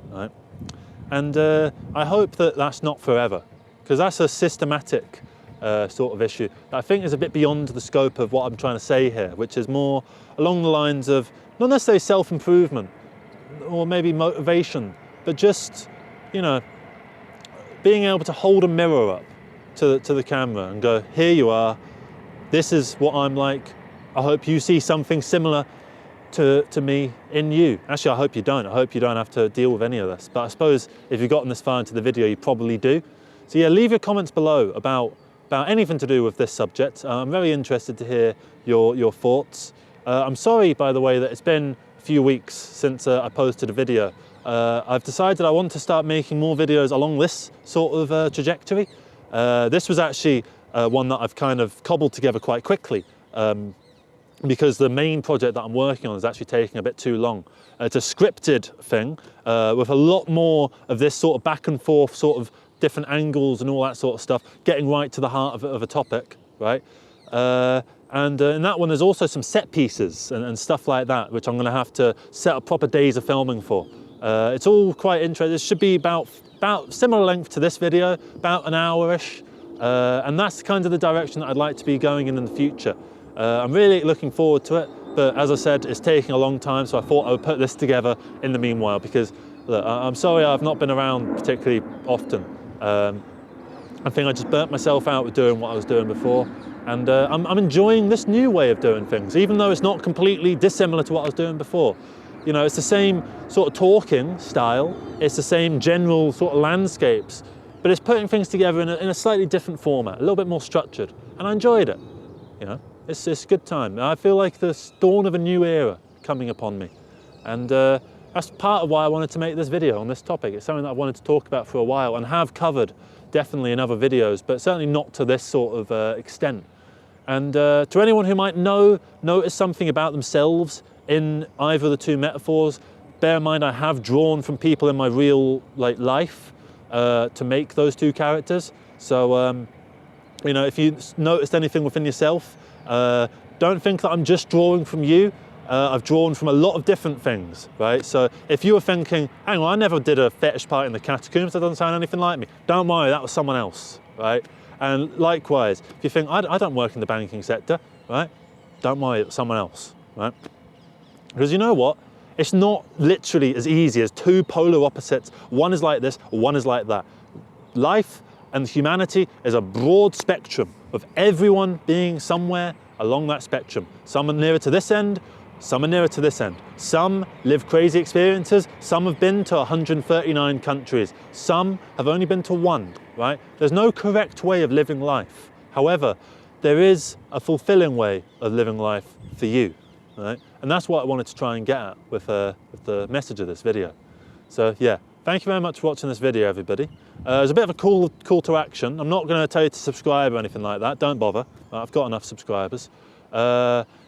right? And I hope that that's not forever, because that's a systematic sort of issue that I think is a bit beyond the scope of what I'm trying to say here, which is more along the lines of not necessarily self-improvement or maybe motivation, but just, you know, being able to hold a mirror up to the camera and go, here you are, this is what I'm like. I hope you see something similar to me in you. Actually, I hope you don't. I hope you don't have to deal with any of this. But I suppose if you've gotten this far into the video, you probably do. So yeah, leave your comments below about anything to do with this subject. I'm very interested to hear your thoughts. I'm sorry, by the way, that it's been a few weeks since I posted a video. I've decided I want to start making more videos along this sort of trajectory. This was actually one that I've kind of cobbled together quite quickly, because the main project that I'm working on is actually taking a bit too long. It's a scripted thing with a lot more of this sort of back and forth sort of different angles and all that sort of stuff, getting right to the heart of a topic, right? And in that one, there's also some set pieces and stuff like that, which I'm going to have to set up proper days of filming for. It's all quite interesting. It should be about similar length to this video, about an hour-ish. And that's kind of the direction that I'd like to be going in the future. I'm really looking forward to it, but as I said, it's taking a long time, so I thought I would put this together in the meanwhile, because look, I'm sorry I've not been around particularly often. I think I just burnt myself out with doing what I was doing before, and I'm enjoying this new way of doing things, even though it's not completely dissimilar to what I was doing before. You know, it's the same sort of talking style, it's the same general sort of landscapes, but it's putting things together in a slightly different format, a little bit more structured, and I enjoyed it, you know. It's a good time. I feel like the dawn of a new era coming upon me, and that's part of why I wanted to make this video on this topic. It's something that I wanted to talk about for a while and have covered definitely in other videos, but certainly not to this sort of extent. And to anyone who might notice something about themselves in either of the two metaphors, bear in mind I have drawn from people in my real life to make those two characters. So you know, if you noticed anything within yourself, don't think that I'm just drawing from you. I've drawn from a lot of different things, right? So if you were thinking, hang on, I never did a fetish party in the catacombs, that doesn't sound anything like me. Don't worry, that was someone else, right? And likewise, if you think, I don't work in the banking sector, right? Don't worry, it's someone else, right? Because you know what? It's not literally as easy as two polar opposites. One is like this, one is like that. Life and humanity is a broad spectrum of everyone being somewhere along that spectrum. Some are nearer to this end, some are nearer to this end. Some live crazy experiences, some have been to 139 countries, some have only been to one, right? There's no correct way of living life. However, there is a fulfilling way of living life for you, right? And that's what I wanted to try and get at with the message of this video. So yeah, thank you very much for watching this video, everybody. It's a bit of a call to action. I'm not going to tell you to subscribe or anything like that. Don't bother. I've got enough subscribers.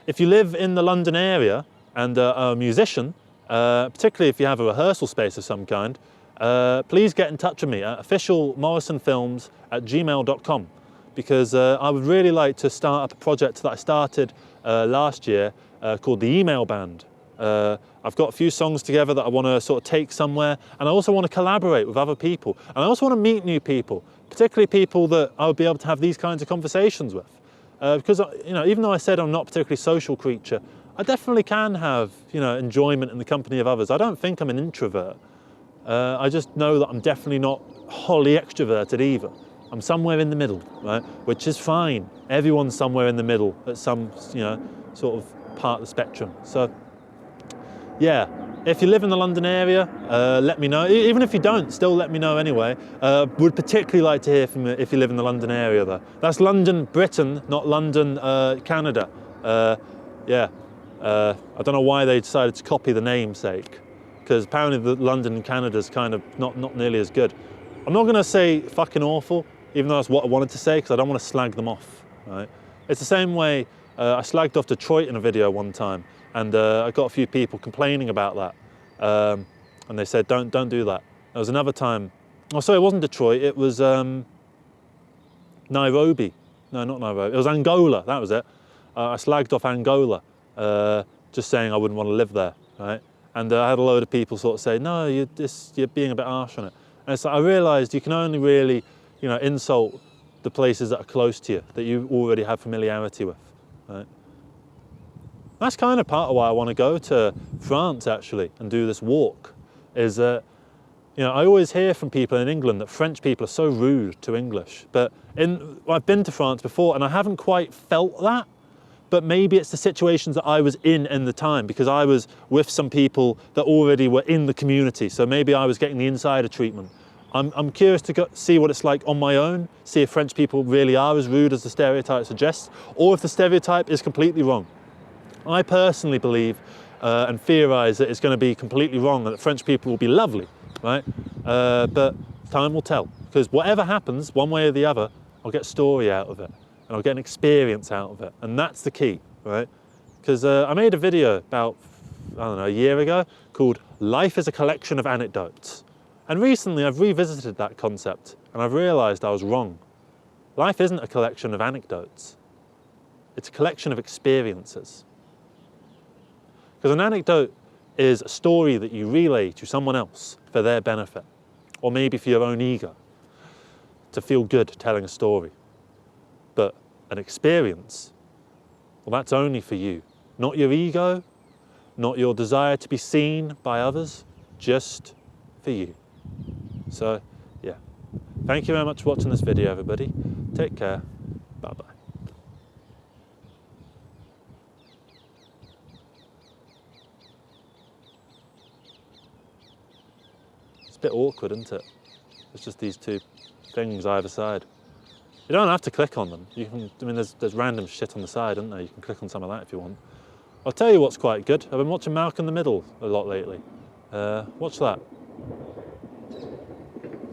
If you live in the London area and are a musician, particularly if you have a rehearsal space of some kind, please get in touch with me at officialmorrisonfilms@gmail.com, because I would really like to start up a project that I started last year called the Email Band. I've got a few songs together that I want to sort of take somewhere, and I also want to collaborate with other people, and I also want to meet new people, particularly people that I would be able to have these kinds of conversations with. Because, you know, even though I said I'm not a particularly social creature, I definitely can have, you know, enjoyment in the company of others. I don't think I'm an introvert. I just know that I'm definitely not wholly extroverted either. I'm somewhere in the middle, right? Which is fine. Everyone's somewhere in the middle at some, you know, sort of part of the spectrum. So, yeah, if you live in the London area, let me know. Even if you don't, still let me know anyway. Would particularly like to hear from you if you live in the London area though. That's London, Britain, not London, Canada. Yeah, I don't know why they decided to copy the namesake, because apparently the London, Canada's kind of not nearly as good. I'm not gonna say fucking awful, even though that's what I wanted to say, because I don't want to slag them off, right? It's the same way I slagged off Detroit in a video one time, and I got a few people complaining about that, and they said, don't do that. There was another time, oh sorry, it wasn't Detroit, it was Nairobi. No, not Nairobi, it was Angola, that was it. I slagged off Angola, just saying I wouldn't want to live there, right? And I had a load of people sort of say, no, you're being a bit harsh on it. And it's like, I realised you can only really, you know, insult the places that are close to you, that you already have familiarity with, right? That's kind of part of why I want to go to France actually and do this walk, is that, you know, I always hear from people in England that French people are so rude to English, but I've been to France before and I haven't quite felt that. But maybe it's the situations that I was in the time, because I was with some people that already were in the community. So maybe I was getting the insider treatment. I'm curious to see what it's like on my own, see if French people really are as rude as the stereotype suggests, or if the stereotype is completely wrong. I personally believe and theorise that it's going to be completely wrong, and that French people will be lovely, right? But time will tell, because whatever happens, one way or the other, I'll get a story out of it. And I'll get an experience out of it. And that's the key, right? Because I made a video about, I don't know, a year ago called Life is a Collection of Anecdotes. And recently I've revisited that concept and I've realised I was wrong. Life isn't a collection of anecdotes. It's a collection of experiences. Because an anecdote is a story that you relay to someone else for their benefit, or maybe for your own ego, to feel good telling a story. But an experience, well, that's only for you. Not your ego, not your desire to be seen by others, just for you. So, yeah. Thank you very much for watching this video, everybody. Take care. Bye-bye. It's a bit awkward, isn't it? It's just these two things either side. You don't have to click on them. You can, I mean, there's random shit on the side, isn't there? You can click on some of that if you want. I'll tell you what's quite good. I've been watching Malcolm in the Middle a lot lately. Watch that.